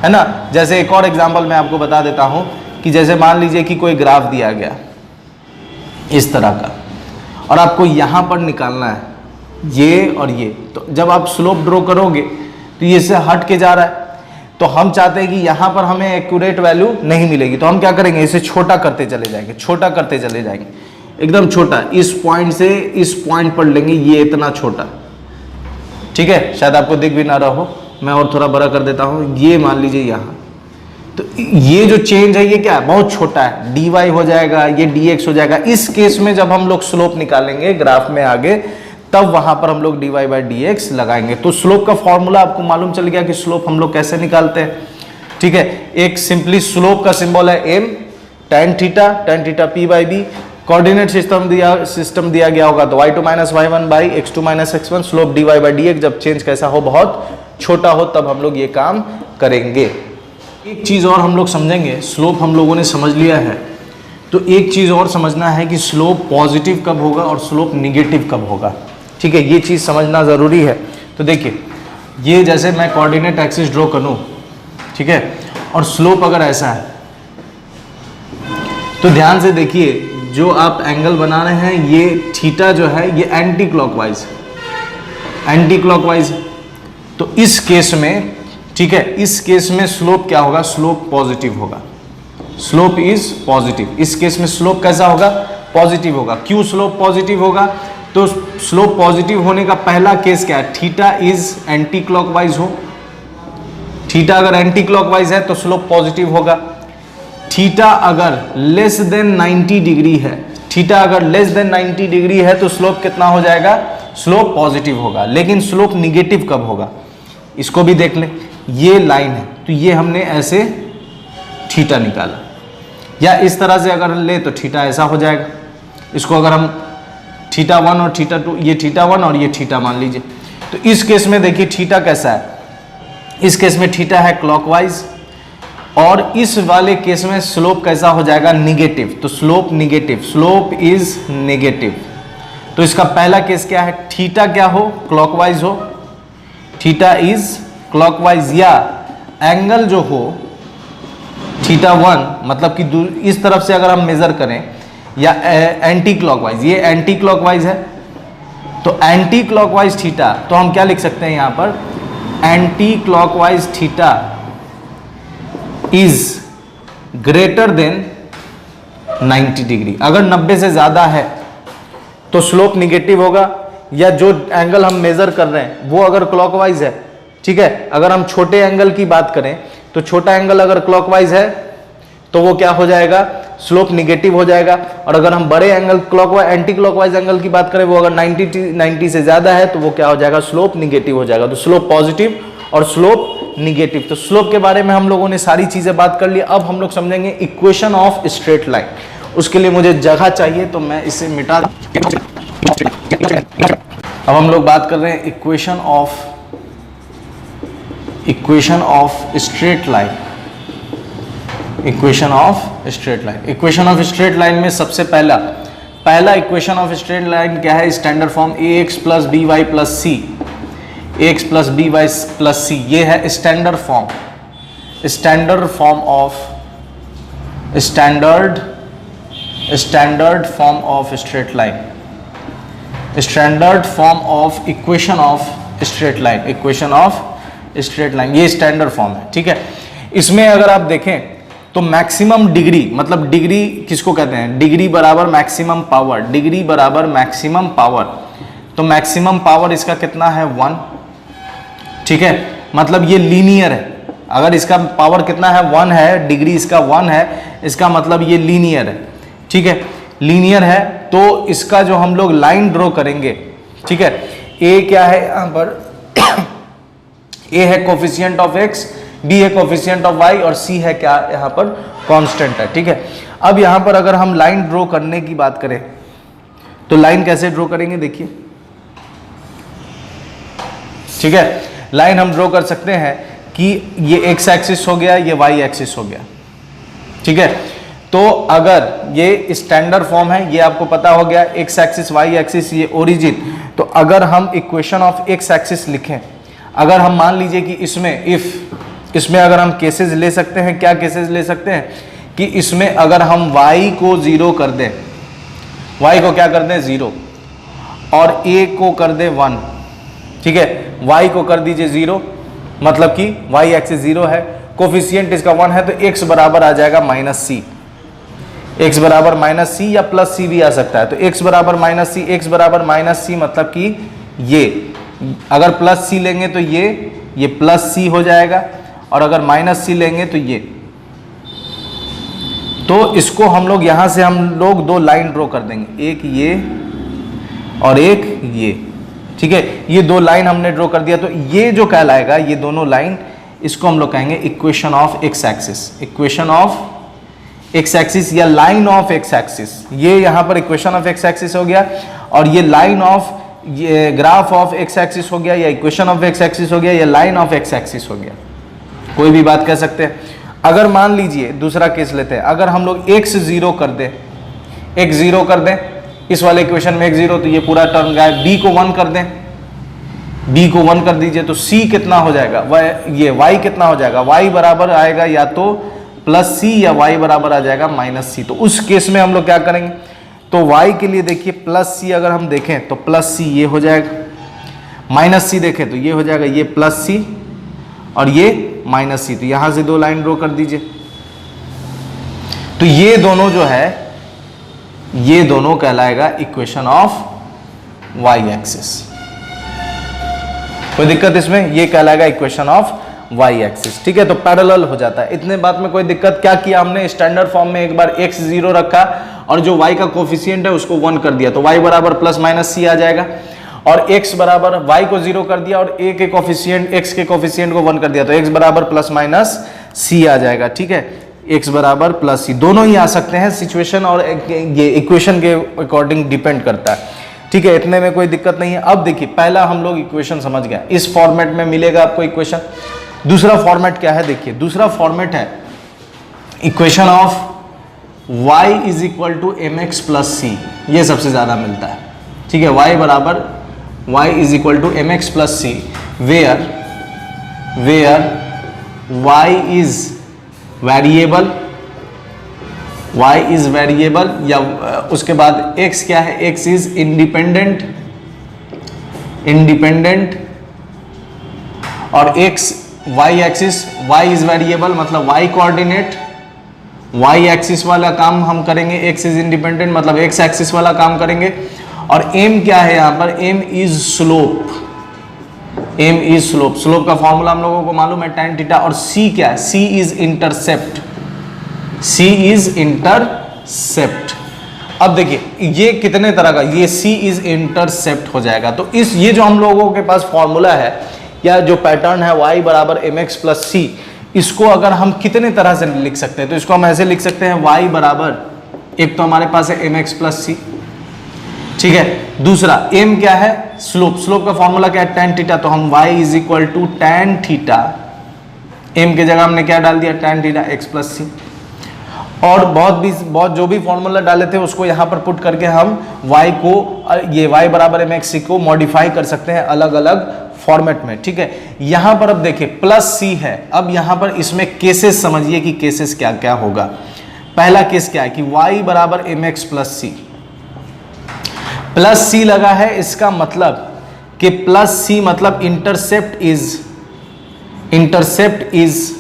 A: है ना। जैसे एक और एग्जांपल मैं आपको बता देता हूं कि जैसे मान लीजिए कि कोई ग्राफ दिया गया इस तरह का, और आपको यहां पर निकालना है ये और ये, तो जब आप स्लोप ड्रॉ करोगे तो ये से हट के जा रहा है, तो हम चाहते हैं कि यहां पर हमें एक्यूरेट वैल्यू नहीं मिलेगी, तो हम क्या करेंगे, इसे छोटा करते चले जाएंगे, एकदम छोटा, इस पॉइंट से इस पॉइंट पर लेंगे, ये इतना छोटा, ठीक है। शायद आपको दिख भी ना रहा हो, मैं और थोड़ा बड़ा कर देता हूं, ये मान लीजिए यहां, तो ये जो चेंज है ये क्या है, बहुत छोटा है, dy हो जाएगा, ये dx हो जाएगा। इस केस में जब हम लोग स्लोप निकालेंगे ग्राफ में आगे, तब वहां पर हम लोग dy बाई dx लगाएंगे। तो स्लोप का फॉर्मूला आपको मालूम चल गया कि स्लोप हम लोग कैसे निकालते हैं, ठीक है। एक सिंपली स्लोप का सिंबल है m, tan theta p by b, coordinate system दिया गया होगा तो y2 minus y1 by x2 minus x1, slope dy by dx। जब चेंज कैसा हो, बहुत छोटा हो, तब हम लोग ये काम करेंगे। एक चीज और हम लोग समझेंगे, स्लोप हम लोगों ने समझ लिया है, तो एक चीज और समझना है कि स्लोप पॉजिटिव कब होगा और स्लोप निगेटिव कब होगा, ठीक है। ये चीज समझना जरूरी है। तो देखिए, ये जैसे मैं कोऑर्डिनेट एक्सिस ड्रॉ करूं, ठीक है, और स्लोप अगर ऐसा है, तो ध्यान से देखिए, जो आप एंगल बना रहे हैं, ये थीटा जो है ये एंटी क्लॉकवाइज है। तो इस केस में, ठीक है, इस केस में स्लोप क्या होगा, स्लोप पॉजिटिव होगा, स्लोप इज पॉजिटिव। इस केस में स्लोप कैसा होगा, पॉजिटिव होगा। क्यों स्लोप पॉजिटिव होगा, तो स्लोप पॉजिटिव होने का पहला केस क्या है, थीटा इज एंटी क्लॉकवाइज हो, थीटा अगर एंटी क्लॉकवाइज है तो स्लोप पॉजिटिव होगा। थीटा अगर लेस देन 90 डिग्री है, थीटा अगर लेस देन 90 डिग्री है तो स्लोप कितना हो जाएगा, स्लोप पॉजिटिव होगा। लेकिन स्लोप निगेटिव कब होगा, इसको भी देख लें, ये लाइन है, तो ये हमने ऐसे थीटा निकाला, या इस तरह से अगर ले तो थीटा ऐसा हो जाएगा। इसको अगर हम थीटा 1 और थीटा 2, ये थीटा 1 और ये थीटा मान लीजिए, तो इस केस में देखिए थीटा कैसा है, इस केस में थीटा है क्लॉकवाइज, और इस वाले केस में स्लोप कैसा हो जाएगा, निगेटिव। तो slope negative, slope is negative. तो इसका पहला केस क्या है, थीटा क्या हो, क्लॉकवाइज हो, थीटा इज क्लॉकवाइज, या एंगल जो हो थीटा 1, मतलब कि इस तरफ से अगर हम मेजर करें, या एंटी क्लॉकवाइज, ये एंटी क्लॉकवाइज है, तो एंटी क्लॉकवाइज थीटा, तो हम क्या लिख सकते हैं यहाँ पर, anti clockwise theta is greater than 90 degree. अगर 90 से ज्यादा है तो स्लोप निगेटिव होगा, या जो एंगल हम मेजर कर रहे हैं वो अगर क्लॉकवाइज है, ठीक है, अगर हम छोटे एंगल की बात करें तो छोटा एंगल अगर क्लॉकवाइज है तो वो क्या हो जाएगा, स्लोप निगेटिव हो जाएगा। और अगर हम बड़े angle clockwise anti clockwise angle की बात करें, वो अगर 90 से ज्यादा है तो वो क्या हो जाएगा, स्लोप निगेटिव हो जाएगा। तो स्लोप पॉजिटिव और स्लोप निगेटिव। तो स्लोप के बारे में हम लोगों ने सारी चीजें बात कर ली। अब हम लोग समझेंगे इक्वेशन ऑफ स्ट्रेट लाइन। उसके लिए मुझे जगह चाहिए तो मैं इसे मिटा। अब हम लोग बात कर रहे हैं equation of straight line. Equation of straight line. Equation of straight line में सबसे पहला इक्वेशन ऑफ स्ट्रेट लाइन क्या है, standard form ax plus B Y plus C, ax plus B Y plus C, ये है standard form of straight line, standard form of equation of straight line, ये standard form है, ठीक है। इसमें अगर आप देखें तो मैक्सिमम डिग्री, मतलब डिग्री किसको कहते हैं, डिग्री बराबर मैक्सिमम पावर, डिग्री बराबर मैक्सिमम पावर। तो मैक्सिमम पावर इसका कितना है 1, ठीक है, मतलब ये लीनियर है। अगर इसका पावर कितना है 1 है, डिग्री इसका 1 है, इसका मतलब ये लीनियर है, ठीक है, लीनियर है। तो इसका जो हम लोग लाइन ड्रॉ करेंगे, ठीक है, ए क्या है यहां पर ए है कोफिशिएंट ऑफ एक्स, बी है कोफिशिएंट ऑफ वाई और सी है क्या यहां पर कांस्टेंट है, ठीक है। अब यहां पर अगर हम लाइन ड्रॉ करने की बात करें तो लाइन कैसे ड्रॉ करेंगे, देखिए, ठीक है, लाइन हम ड्रॉ कर सकते हैं कि ये एक्स एक्सिस हो गया, ये वाई एक्सिस हो गया, ठीक है। तो अगर ये स्टैंडर्ड फॉर्म है, ये आपको पता हो गया, एक्स एक्सिस वाई एक्सिस, ये ओरिजिन। तो अगर हम इक्वेशन ऑफ एक्स एक्सिस लिखें, अगर हम मान लीजिए कि इसमें अगर हम केसेस ले सकते हैं, क्या केसेस ले सकते हैं कि इसमें अगर हम y को 0 कर दें, y को क्या कर दें 0 और a को कर दें 1, ठीक है, y को कर दीजिए 0, मतलब कि y एक्सिस 0 है, कोफिशिएंट इसका 1 है, तो x बराबर आ जाएगा -c, x बराबर -c या प्लस c भी आ सकता है। तो x बराबर -c, x बराबर -c मतलब कि ये अगर प्लस c लेंगे तो ये प्लस c हो जाएगा, और अगर माइनस सी लेंगे तो ये। तो इसको हम लोग यहां से हम लोग 2 लाइन ड्रॉ कर देंगे, एक ये और एक ये, ठीक है, ये 2 लाइन हमने ड्रॉ कर दिया। तो ये जो कहलाएगा, ये दोनों लाइन, इसको हम लोग कहेंगे equation of x axis, equation of x axis या लाइन ऑफ एक्स एक्सिस। ये यहां पर इक्वेशन ऑफ एक्स एक्सिस हो गया, और ये लाइन ऑफ, ये ग्राफ ऑफ एक्स एक्सिस हो गया, या इक्वेशन ऑफ एक्स एक्सिस हो गया, या लाइन ऑफ एक्स एक्सिस हो गया, कोई भी बात कह सकते हैं। अगर मान लीजिए दूसरा केस लेते हैं, अगर हम लोग x 0 कर दें, x 0 कर दें, इस वाले इक्वेशन में x 0, तो ये पूरा टर्म गायब, b को 1 कर दें, b को 1 कर दीजिए, तो c कितना हो जाएगा, ये y कितना हो जाएगा, y बराबर आएगा या तो प्लस c या y बराबर आ जाएगा -c। तो उस केस में हम लोग क्या करेंगे, तो y के लिए देखिए प्लस c अगर हम देखें तो प्लस c ये हो जाएगा, -c देखें तो ये हो जाएगा, ये प्लस c और ये -c। तो यहां से 2 लाइन ड्रॉ कर दीजिए। तो ये दोनों जो है, ये दोनों कहलाएगा इक्वेशन ऑफ y एक्सिस। कोई दिक्कत इसमें, ये कहलाएगा इक्वेशन ऑफ y एक्सिस, ठीक है। तो पैरेलल हो जाता है, इतने बात में कोई दिक्कत। क्या किया हमने, स्टैंडर्ड फॉर्म में एक बार x 0 रखा और जो y का कोफिशिएंट है उसको 1 कर दिया, तो y बराबर प्लस माइनस c आ जाएगा, और x बराबर y को 0 कर दिया और a के कोफिशिएंट, x के कोफिशिएंट को 1 कर दिया, तो x बराबर प्लस माइनस c आ जाएगा, ठीक है, x बराबर प्लस c। दोनों ही आ सकते हैं, सिचुएशन और ये इक्वेशन के अकॉर्डिंग डिपेंड करता है, ठीक है, इतने में कोई दिक्कत नहीं है। अब देखिए, पहला हम लोग इक्वेशन समझ गए, इस फॉर्मेट में मिलेगा आपको इक्वेशन। दूसरा फॉर्मेट क्या है, देखिए, दूसरा फॉर्मेट है equation of y is equal to mx plus c, ये सबसे ज्यादा मिलता है, ठीक है, y बराबर y is equal to mx plus c, where y is variable, y is variable, या उसके बाद x क्या है, x इज इंडिपेंडेंट, और x y axis, y is variable मतलब y कोऑर्डिनेट, y एक्सिस वाला काम हम करेंगे, x इज इंडिपेंडेंट मतलब x एक्सिस वाला काम करेंगे। और m क्या है यहाँ पर, m is slope, m is slope, slope का फॉर्मूला हम लोगों को मालूम है tan थीटा। और c क्या है, c is intercept, c is intercept. अब देखिए ये कितने तरह का, ये c इज इंटरसेप्ट हो जाएगा। तो इस ये जो हम लोगों के पास फॉर्मूला है या जो पैटर्न है y बराबर mx प्लस c, इसको अगर हम कितने तरह से लिख सकते हैं, तो इसको हम ऐसे लिख सकते हैं y बराबर, एक तो हमारे पास है mx प्लस c, ठीक है। दूसरा m क्या है, स्लोप, स्लोप का फॉर्मूला क्या है tan थीटा, तो हम y is equal to tan theta, m की जगह हमने क्या डाल दिया tan theta x plus C. और बहुत जो भी फॉर्मूला डाले थे उसको यहाँ पर पुट करके हम y को, ये y बराबर mx को मॉडिफाई कर सकते हैं अलग अलग फॉर्मेट में, ठीक है। यहां पर अब देखिए प्लस c है, अब यहां पर इसमें केसेस समझिए कि केसेस क्या क्या होगा। पहला केस क्या है कि y बराबर mx plus c, plus c लगा है, इसका मतलब कि प्लस c मतलब intercept is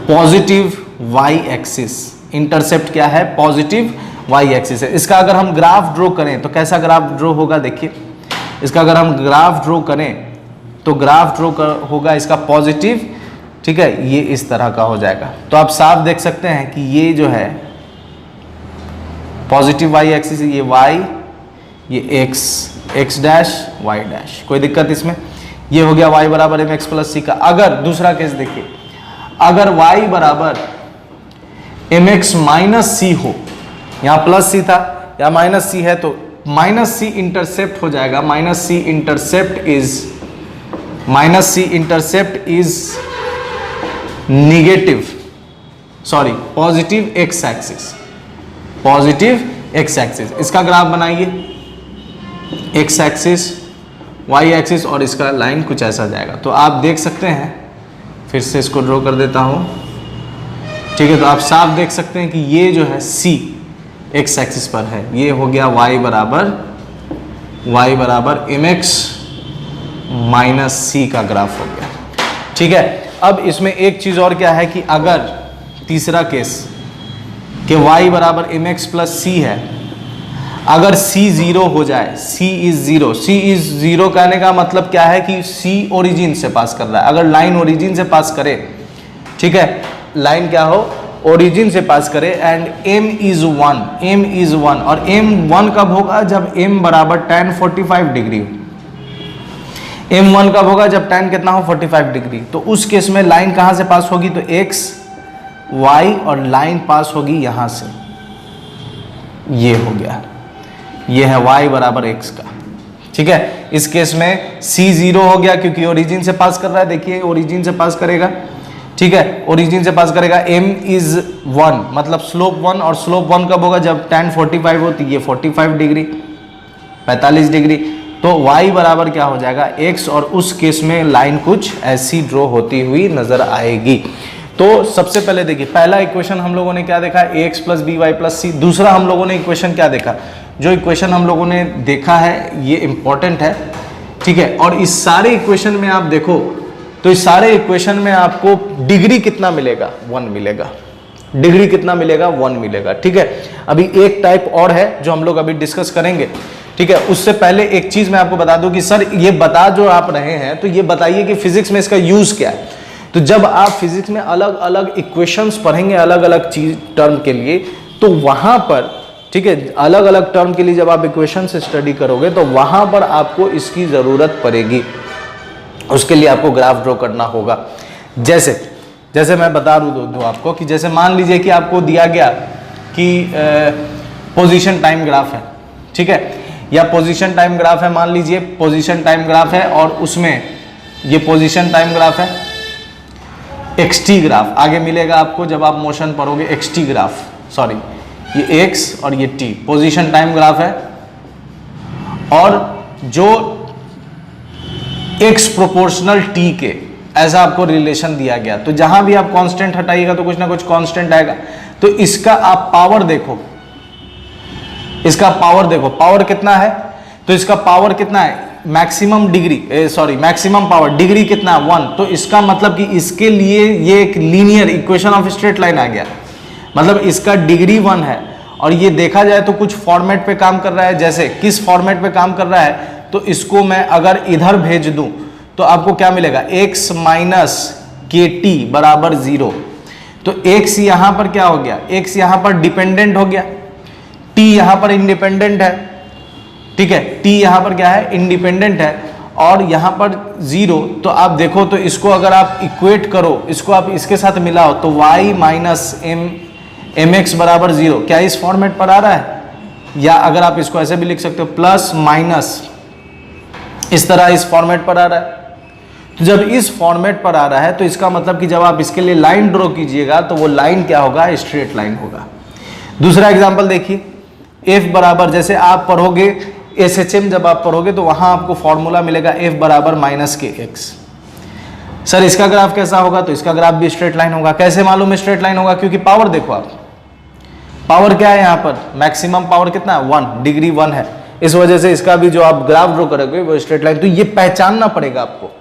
A: positive y axis, intercept क्या है, पॉजिटिव y एक्सिस है। इसका अगर हम ग्राफ ड्रॉ करें तो कैसा ग्राफ ड्रॉ होगा, देखिए इसका अगर हम ग्राफ ड्रॉ करें तो ग्राफ ड्रॉ होगा इसका पॉजिटिव, ठीक है, ये इस तरह का हो जाएगा। तो आप साफ देख सकते हैं कि ये जो है पॉजिटिव y एक्सिस, ये y, ये x डैश y डैश, कोई दिक्कत इसमें। ये हो गया y बराबर mx प्लस c का। अगर दूसरा केस देखिए, अगर y बराबर mx माइनस c हो, यहाँ प्लस c था या माइनस c है, तो माइनस सी इंटरसेप्ट हो जाएगा, minus C intercept is negative, sorry positive X axis, positive X axis. इसका ग्राफ बनाइए, एक्स एक्सिस, वाई एक्सिस, और इसका लाइन कुछ ऐसा जाएगा। तो आप देख सकते हैं, फिर से इसको ड्रॉ कर देता हूं, ठीक है। तो आप साफ देख सकते हैं कि ये जो है सी एक्स एक्सिस पर है, ये हो गया y बराबर mx माइनस सी का ग्राफ हो गया, ठीक है। अब इसमें एक चीज और क्या है कि अगर तीसरा केस कि y बराबर mx प्लस सी है, अगर c जीरो हो जाए, c इज जीरो कहने का मतलब क्या है कि c ओरिजिन से पास कर रहा है। अगर लाइन ओरिजिन से पास करे, ठीक है, लाइन क्या हो, ओरिजिन से पास करे, एंड m इज 1, और m 1 कब होगा, जब m बराबर tan 45 डिग्री। m 1 कब होगा, जब tan कितना हो, 45 डिग्री। तो उस केस में लाइन कहां से पास होगी, तो x y, और लाइन पास होगी यहां से, ये हो गया, ये है y बराबर x का, ठीक है। इस केस में c जीरो हो गया क्योंकि ओरिजिन से पास कर रहा है, देखिए ओरिजिन से पास करेगा, ठीक है, ओरिजिन से पास करेगा। m इज 1 मतलब स्लोप 1, और स्लोप 1 कब होगा, जब tan 45 हो, तो ये 45 डिग्री, 45 डिग्री। तो y बराबर क्या हो जाएगा, x, और उस केस में लाइन कुछ ऐसी ड्रॉ होती हुई नजर आएगी। तो सबसे पहले देखिए, पहला इक्वेशन हम लोगों ने क्या देखा, ax plus B Y plus C. दूसरा हम लोगों ने इक्वेशन क्या देखा, जो इक्वेशन हम लोगों ने देखा है ये इंपॉर्टेंट है, ठीक है। और इस सारे इक्वेशन में आप देखो तो इस सारे इक्वेशन में आपको डिग्री कितना मिलेगा, 1 मिलेगा, डिग्री कितना मिलेगा, 1 मिलेगा, ठीक है। अभी एक टाइप और है जो हम लोग अभी डिस्कस करेंगे, ठीक है। उससे पहले एक चीज मैं आपको बता दूं कि सर ये बता जो आप रहे हैं, तो ये बताइए कि फिजिक्स में इसका यूज क्या है। तो जब आप फिजिक्स में अलग अलग इक्वेशंस पढ़ेंगे अलग अलग चीज टर्म के लिए, तो वहां पर, ठीक है, अलग अलग टर्म के लिए जब आप इक्वेशन से स्टडी करोगे तो वहां पर आपको इसकी जरूरत पड़ेगी। उसके लिए आपको ग्राफ ड्रॉ करना होगा। जैसे मैं बता दूं आपको कि जैसे मान लीजिए कि आपको दिया गया कि पोजीशन टाइम ग्राफ है, ठीक है, या पोजीशन टाइम ग्राफ है, मान लीजिए पोजीशन टाइम ग्राफ है, और उसमें ये पोजीशन टाइम ग्राफ है, एक्सटी ग्राफ आगे मिलेगा आपको जब आप मोशन पढ़ोगे, एक्सटी ग्राफ, सॉरी ये एक्स और ये टी पोजीशन टाइम ग्राफ है, और जो एक्स प्रोपोर्शनल टी के ऐसा आपको रिलेशन दिया गया, तो जहां भी आप कांस्टेंट हटाइएगा तो कुछ ना कुछ कांस्टेंट आएगा। तो इसका आप पावर देखो, इसका पावर देखो, पावर कितना है, तो इसका पावर कितना है, maximum degree sorry maximum power degree कितना 1, तो इसका मतलब कि इसके लिए ये एक linear equation of straight line आ गया, मतलब इसका डिग्री 1 है। और ये देखा जाए तो कुछ फॉर्मेट पे काम कर रहा है, जैसे किस फॉर्मेट पे काम कर रहा है, तो इसको मैं अगर इधर भेज दूं तो आपको क्या मिलेगा, x माइनस के टी बराबर 0। तो x यहां पर क्या हो गया, x यहां पर डिपेंडेंट हो गया, t यहां पर इंडिपेंडेंट है, ठीक है, t यहां पर क्या है, इंडिपेंडेंट है, और यहां पर 0। तो आप देखो तो इसको अगर आप इक्वेट करो, इसको आप इसके साथ मिलाओ तो y माइनस एम एक्स बराबर 0 क्या इस फॉर्मेट पर आ रहा है, या अगर आप इसको ऐसे भी लिख सकते हो प्लस माइनस इस तरह इस फॉर्मेट पर आ रहा है। तो जब इस फॉर्मेट पर आ रहा है तो इसका मतलब कि जब आप इसके लिए लाइन ड्रॉ कीजिएगा तो वो लाइन क्या होगा, स्ट्रेट लाइन होगा। दूसरा एग्जांपल देखिए, f बराबर, जैसे आप पढ़ोगे SHM, जब आप पढ़ोगे तो वहां आपको फॉर्मूला मिलेगा f बराबर माइनस के एक्स। सर इसका ग्राफ कैसा होगा, तो इसका ग्राफ भी स्ट्रेट लाइन होगा। कैसे मालूम स्ट्रेट लाइन होगा, क्योंकि पावर देखो आप, पावर क्या है यहाँ पर, मैक्सिमम पावर कितना है 1, डिग्री 1 है, इस वजह से इसका भी जो आप ग्राफ ड्रॉ करोगे वो स्ट्रेट लाइन। तो ये पहचानना पड़ेगा आपको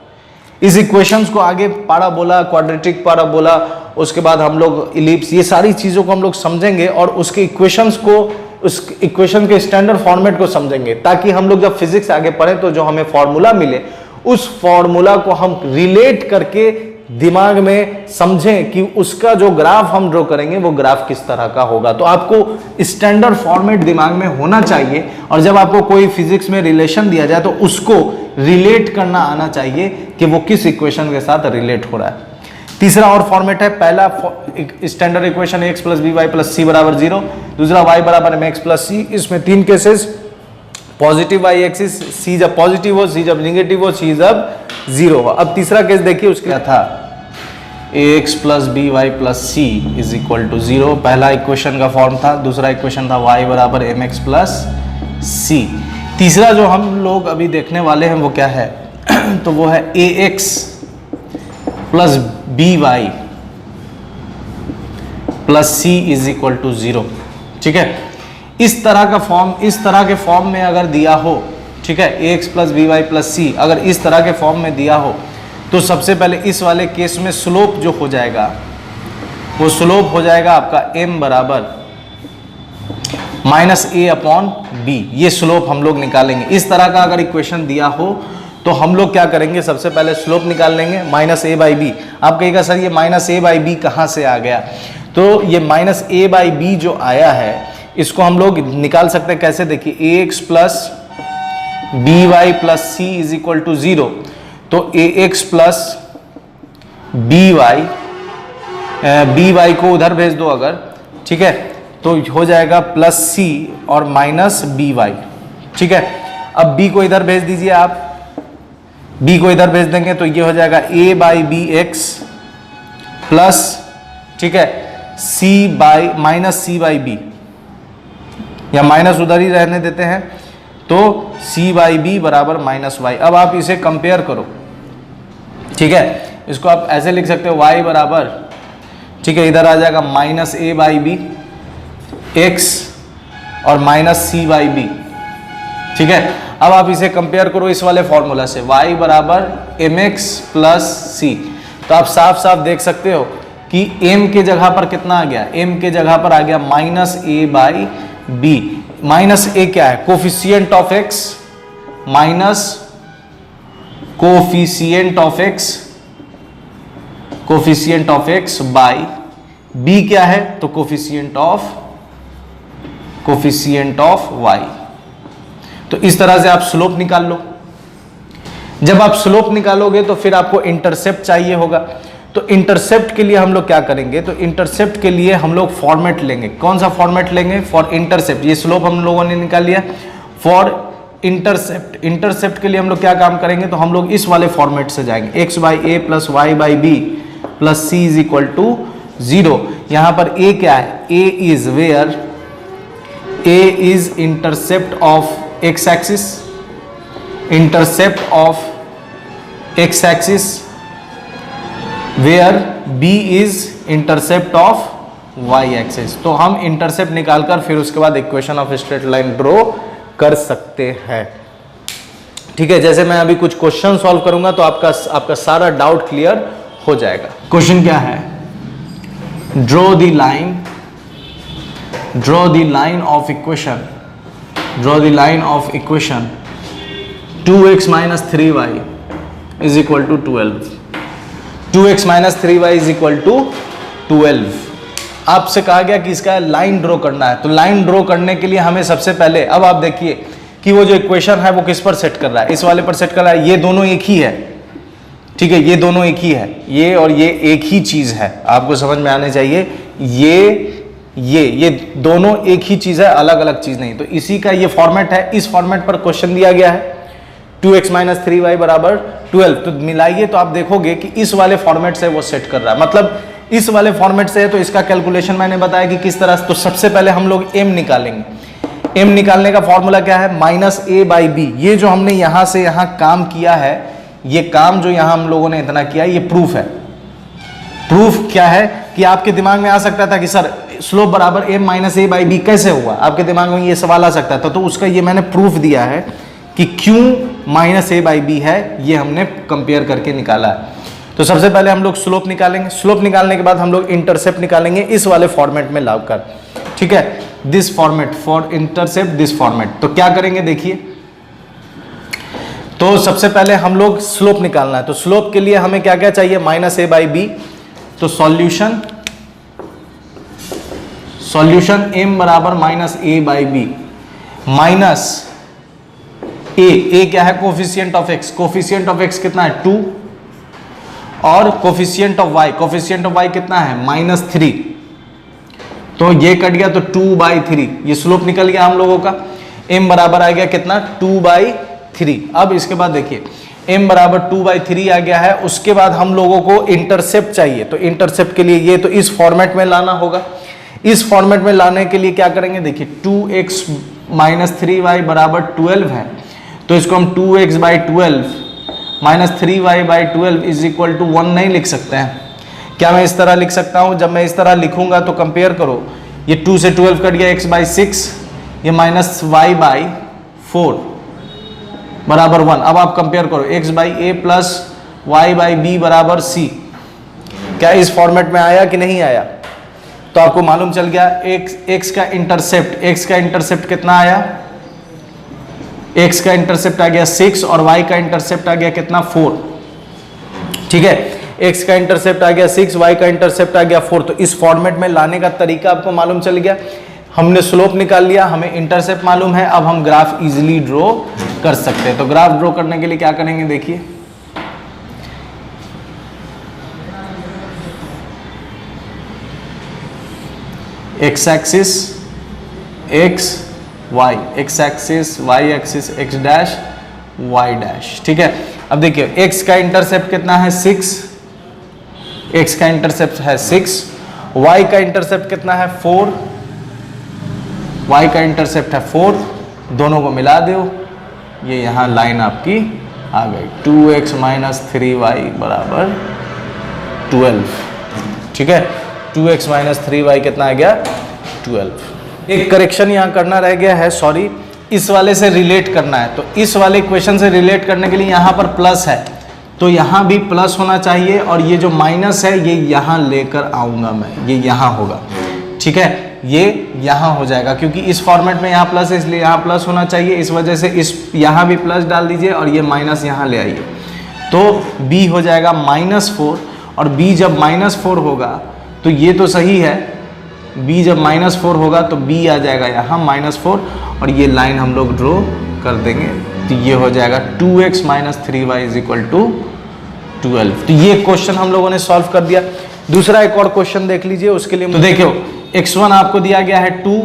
A: इस इक्वेशंस को, आगे पाराबोला, क्वाड्रेटिक पाराबोला, उसके बाद हम लोग इलिप्स, ये सारी चीजों को हम लोग समझेंगे और उसके इक्वेशंस को, उस इक्वेशन के स्टैंडर्ड फॉर्मेट को समझेंगे, ताकि हम लोग जब फिजिक्स आगे पढ़े तो जो हमें फॉर्मूला मिले उस फॉर्मूला को हम रिलेट करके दिमाग में समझें कि उसका जो ग्राफ हम ड्रॉ करेंगे वो ग्राफ किस तरह का होगा। तो आपको स्टैंडर्ड फॉर्मेट दिमाग में होना चाहिए, और जब आपको कोई फिजिक्स में रिलेशन दिया जाए तो उसको रिलेट करना आना चाहिए कि वो किस इक्वेशन के साथ रिलेट हो रहा है। तीसरा और फॉर्मेट है, पहला standard equation X plus B Y plus C बराबर 0, दूसरा y बराबर एम एक्स प्लस सी। इसमें 3 केसेस, पॉजिटिव वाई एक्सिस, सी जब पॉजिटिव हो, सी जब निगेटिव हो, सी जब 0 हो। अब तीसरा केस देखिए, उसके क्या था, ax plus B Y plus C is equal to 0, पहला इक्वेशन का फॉर्म था। दूसरा इक्वेशन था y बराबर एम एक्स प्लस सी। तीसरा जो हम लोग अभी देखने वाले हैं वो क्या है तो वो है ax plus B Y plus C is equal to 0, ठीक है। इस तरह का फॉर्म, इस तरह के फॉर्म में अगर दिया हो, ठीक है, ax plus B Y plus C अगर इस तरह के फॉर्म में दिया हो तो सबसे पहले इस वाले केस में स्लोप जो हो जाएगा वो स्लोप हो जाएगा आपका m बराबर माइनस ए अपॉन बी, ये स्लोप हम लोग निकालेंगे। इस तरह का अगर इक्वेशन दिया हो तो हम लोग क्या करेंगे, सबसे पहले स्लोप निकाल लेंगे माइनस ए बाई बी। आप कहिएगा सर ये माइनस ए बाई बी कहाँ से आ गया, तो ये माइनस ए बाई बी जो आया है इसको हम लोग निकाल सकते हैं कैसे, देखिए A X plus B Y plus C is equal to 0, तो A X plus B Y को उधर भेज दो अगर, ठीक है, तो हो जाएगा प्लस सी और माइनस बी वाई, ठीक है। अब b को इधर भेज दीजिए आप, b को इधर भेज देंगे तो ये हो जाएगा a by B X plus, ठीक है, c by minus C by B, या माइनस उधर ही रहने देते हैं, तो c बाई बी बराबर माइनस वाई। अब आप इसे कंपेयर करो, ठीक है, इसको आप ऐसे लिख सकते हो y बराबर, ठीक है, इधर आ जाएगा minus A by B X और माइनस सी बाई बी, ठीक है। अब आप इसे कंपेयर करो इस वाले फॉर्मूला से, y बराबर एम एक्स प्लस सी, तो आप साफ साफ देख सकते हो कि m के जगह पर कितना आ गया, m के जगह पर आ गया minus A by B. Minus A क्या है, coefficient of x minus coefficient of x by b क्या है, तो कोफिशिएंट ऑफ y। तो इस तरह से आप स्लोप निकाल लो। जब आप स्लोप निकालोगे तो फिर आपको इंटरसेप्ट चाहिए होगा, तो इंटरसेप्ट के लिए हम लोग क्या करेंगे, तो इंटरसेप्ट के लिए हम लोग फॉर्मेट लेंगे। कौन सा फॉर्मेट लेंगे, फॉर इंटरसेप्ट, ये स्लोप हम लोगों ने निकाल लिया। फॉर इंटरसेप्ट, इंटरसेप्ट के लिए हम लोग क्या काम करेंगे, तो हम लोग इस वाले फॉर्मेट से जाएंगे, x by A plus Y by B plus C is equal to 0। यहां पर a क्या है, a is where, a is intercept of x axis, intercept of x axis, where b is intercept of y axis. तो हम intercept निकालकर फिर उसके बाद equation of straight line draw कर सकते हैं, ठीक है, जैसे मैं अभी कुछ क्वेश्चन सॉल्व करूंगा तो आपका सारा डाउट क्लियर हो जाएगा। क्वेश्चन क्या है, draw the line of equation 2x minus 3y is equal to 12। 2x minus 3y is equal to 12। आपसे कहा गया कि इसका लाइन ड्रॉ करना है, तो लाइन ड्रॉ करने के लिए हमें सबसे पहले, अब आप देखिए कि वो जो इक्वेशन है वो किस पर सेट कर रहा है, इस वाले पर सेट कर रहा है। ये दोनों एक ही है, ठीक है, ये दोनों एक ही है, ये और ये एक ही चीज है, आपको समझ में आने चाहिए। ये दोनों एक ही चीज है, अलग अलग चीज नहीं। तो इसी का ये फॉर्मेट है, इस फॉर्मेट पर क्वेश्चन दिया गया है 2x minus 3y बराबर 12। तो मिलाइए तो आप देखोगे कि इस वाले फॉर्मेट से वो सेट कर रहा है, मतलब इस वाले फॉर्मेट से है। तो इसका कैलकुलेशन मैंने बताया कि किस तरह। तो सबसे पहले हम लोग m निकालेंगे। m निकालने का फॉर्मूला क्या है, -a/b। ये जो हमने यहां से यहां काम किया है, ये काम जो यहां हम लोगों ने इतना किया, ये प्रूफ है। प्रूफ क्या है कि आपके दिमाग में आ सकता था कि सर स्लोप बराबर m - a/b कैसे हुआ, आपके दिमाग में ये सवाल आ सकता था। तो उसका ये मैंने प्रूफ दिया है कि क्यों -a/b है, ये हमने कंपेयर करके निकाला है। तो सबसे पहले हम लोग स्लोप निकालेंगे। स्लोप निकालने के बाद हम लोग इंटरसेप्ट निकालेंगे इस वाले फॉर्मेट में लाकर, ठीक है, this format for intercept this format. तो क्या करेंगे देखिए, तो सबसे पहले हम लोग स्लोप निकालना है। तो स्लोप के लिए हमें क्या क्या चाहिए, -a/b। तो सॉल्यूशन m बराबर -a/b माइनस ए क्या है, coefficient of x। Coefficient of x कितना है 2, और कोफिशिएंट ऑफ y कितना है -3। तो ये कट गया तो 2/3, ये स्लोप निकल गया हम लोगों का। m बराबर आ गया कितना 2/3। अब इसके बाद देखिए m बराबर 2/3 आ गया है। उसके बाद हम लोगों को इंटरसेप्ट चाहिए, तो इंटरसेप्ट के लिए ये तो इस फॉर्मेट में लाना होगा। इस फॉर्मेट में लाने के लिए क्या करेंगे देखिए, 2x - 3y बराबर 12 है, तो इसको हम 2x/12 - 3y/12 is equal to 1 नहीं लिख सकते हैं क्या? मैं इस तरह लिख सकता हूं। जब मैं इस तरह लिखूंगा तो कंपेयर करो, ये 2 से 12 कट गया, x/6, ये -y/4 बराबर 1। अब आप कंपेयर करो, x/a प्लस y/b बराबर c। क्या इस फॉर्मेट में आया कि नहीं आया? तो आपको मालूम चल गया x का इंटरसेप्ट कितना आया, x का इंटरसेप्ट आ गया 6 और y का इंटरसेप्ट आ गया कितना 4, ठीक है। x का इंटरसेप्ट आ गया 6, y का इंटरसेप्ट आ गया 4। तो इस फॉर्मेट में लाने का तरीका आपको मालूम चल गया। हमने स्लोप निकाल लिया, हमें इंटरसेप्ट मालूम है, अब हम ग्राफ इजीली ड्रॉ कर सकते हैं। तो ग्राफ ड्रॉ करने के लिए क्या करेंगे देखिए, x axis x y, x axis y axis x dash y dash, ठीक है। अब देखिए x का इंटरसेप्ट कितना है 6, x का इंटरसेप्ट है 6, y का इंटरसेप्ट कितना है 4, y का इंटरसेप्ट है 4, दोनों को मिला दो, ये यहाँ लाइन आपकी आ गई 2x - 3y बराबर 12, ठीक है। 2x - 3y कितना आ गया 12। एक करेक्शन यहाँ करना रह गया है, सॉरी, इस वाले से रिलेट करना है। तो इस वाले इक्वेशन से रिलेट करने के लिए यहाँ पर प्लस है, तो यहाँ भी प्लस होना चाहिए, और ये जो माइनस है ये यहाँ लेकर आऊँगा मैं, ये यहाँ होगा, ठीक है, ये यहाँ हो जाएगा, क्योंकि इस फॉर्मेट में यहाँ प्लस है इसलिए यहाँ प्लस होना चाहिए। इस वजह से इस यहाँ भी प्लस डाल दीजिए और ये माइनस यहाँ ले आइए, तो b हो जाएगा -4, और b जब -4 होगा तो ये तो सही है, b जब -4 होगा तो b आ जाएगा यहाँ -4, और ये लाइन हम लोग ड्रॉ कर देंगे, तो ये हो जाएगा 2x - 3y = 12। तो ये क्वेश्चन हम लोगों ने सॉल्व कर दिया। दूसरा एक और क्वेश्चन देख लीजिए, उसके लिए तो देखो x1 आपको दिया गया है 2,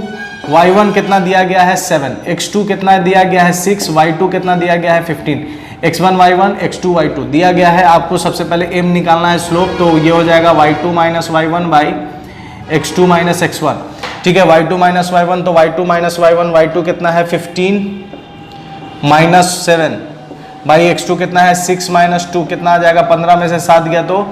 A: y1 कितना दिया गया है 7, x2 कितना दिया गया है 6, y2 कितना दिया गया है 15, x1 y1 x2 y2 दिया गया है। आपको सबसे पहले m निकालना है स्लोप, तो ये हो जाएगा y2 - y1 by x2 - x1, ठीक है। y2 - y1, तो y2 - y1, y2 कितना है 15 -7 बाई x2 कितना है 6 - 2 कितना आ जाएगा, 15 में से 7 गया तो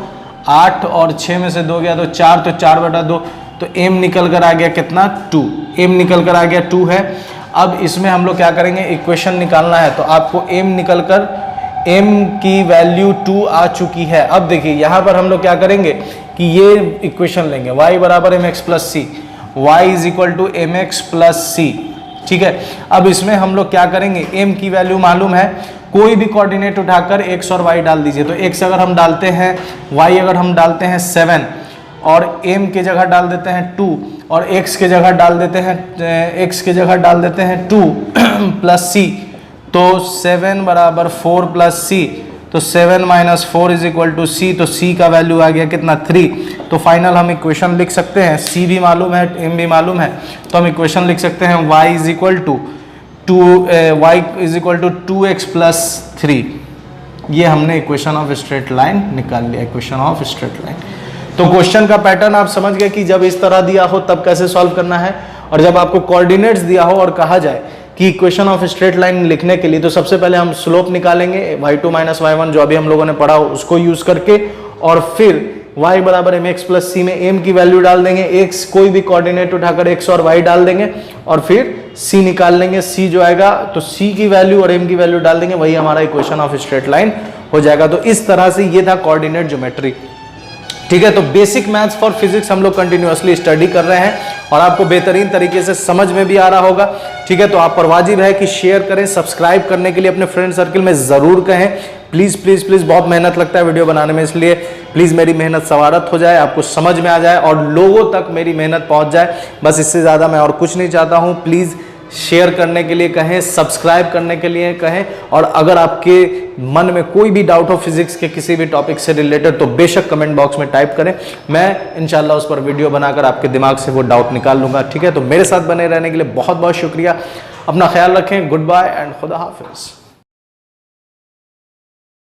A: 8, और 6 में से 2 गया तो 4, तो 4/2, तो m निकल कर आ गया कितना 2, m निकल कर आ गया 2 है। अब इसमें हम लोग क्या करेंगे, इक्वेशन निकालना है, तो आपको m निकल कर m की वैल्यू 2 आ चुकी है। अब देखिए यहाँ पर हम लोग क्या करेंगे कि ये इक्वेशन लेंगे, y बराबर mx plus C, y is equal to mx plus C, ठीक है। अब इसमें हम लोग क्या करेंगे, m की वैल्यू मालूम है, कोई भी कोऑर्डिनेट उठाकर x और y डाल दीजिए। तो x अगर हम डालते हैं, y अगर हम डालते हैं 7 और m के जगह डाल देते हैं 2 और x के जगह डाल देते हैं 2 प्लस c, तो 7 बराबर 4 प्लस सी, तो 7 माइनस 4 इज इक्वल टू सी, तो सी का वैल्यू आ गया कितना 3। तो फाइनल हम इक्वेशन लिख सकते हैं, सी भी मालूम है एम भी मालूम है, तो हम इक्वेशन लिख सकते हैं y is equal to 2x plus 3। ये हमने इक्वेशन ऑफ स्ट्रेट लाइन निकाल लिया, इक्वेशन ऑफ स्ट्रेट लाइन। तो क्वेश्चन का पैटर्न आप समझ गए कि जब इस तरह दिया हो तब कैसे सॉल्व करना है, और जब आपको कोऑर्डिनेट्स दिया हो और कहा जाए कि इक्वेशन ऑफ स्ट्रेट लाइन लिखने के लिए तो सबसे पहले हम स्लोप निकालेंगे y2 माइनस y1 जो अभी हम लोगों ने पढ़ा हो उसको यूज करके, और फिर y बराबर mx प्लस सी में m की वैल्यू डाल देंगे, x कोई भी कोऑर्डिनेट उठाकर x और y डाल देंगे और फिर c निकाल लेंगे, c जो आएगा तो c की वैल्यू और m की वैल्यू डाल देंगे, वही हमारा इक्वेशन ऑफ स्ट्रेट लाइन हो जाएगा। तो इस तरह से ये था कोऑर्डिनेट ज्योमेट्री, ठीक है। तो बेसिक मैथ्स फॉर फिजिक्स हम लोग कंटिन्यूअसली स्टडी कर रहे हैं और आपको बेहतरीन तरीके से समझ में भी आ रहा होगा, ठीक है। तो आप पर वाजिब है कि शेयर करें, सब्सक्राइब करने के लिए अपने फ्रेंड सर्किल में जरूर कहें, प्लीज प्लीज प्लीज। बहुत मेहनत लगता है वीडियो बनाने में, इसलिए प्लीज मेरी मेहनत सवारत हो जाए, आपको समझ में आ जाए और लोगों तक मेरी मेहनत पहुंच जाए, बस इससे ज्यादा मैं और कुछ नहीं चाहता हूं। प्लीज शेयर करने के लिए कहें, सब्सक्राइब करने के लिए कहें, और अगर आपके मन में कोई भी डाउट हो फिजिक्स के किसी भी टॉपिक से रिलेटेड तो बेशक कमेंट बॉक्स में टाइप करें, मैं इंशाल्लाह उस पर वीडियो बनाकर आपके दिमाग से वो डाउट निकाल लूंगा, ठीक है। तो मेरे साथ बने रहने के लिए बहुत बहुत शुक्रिया, अपना ख्याल रखें, गुड बाय एंड खुदा हाफिज।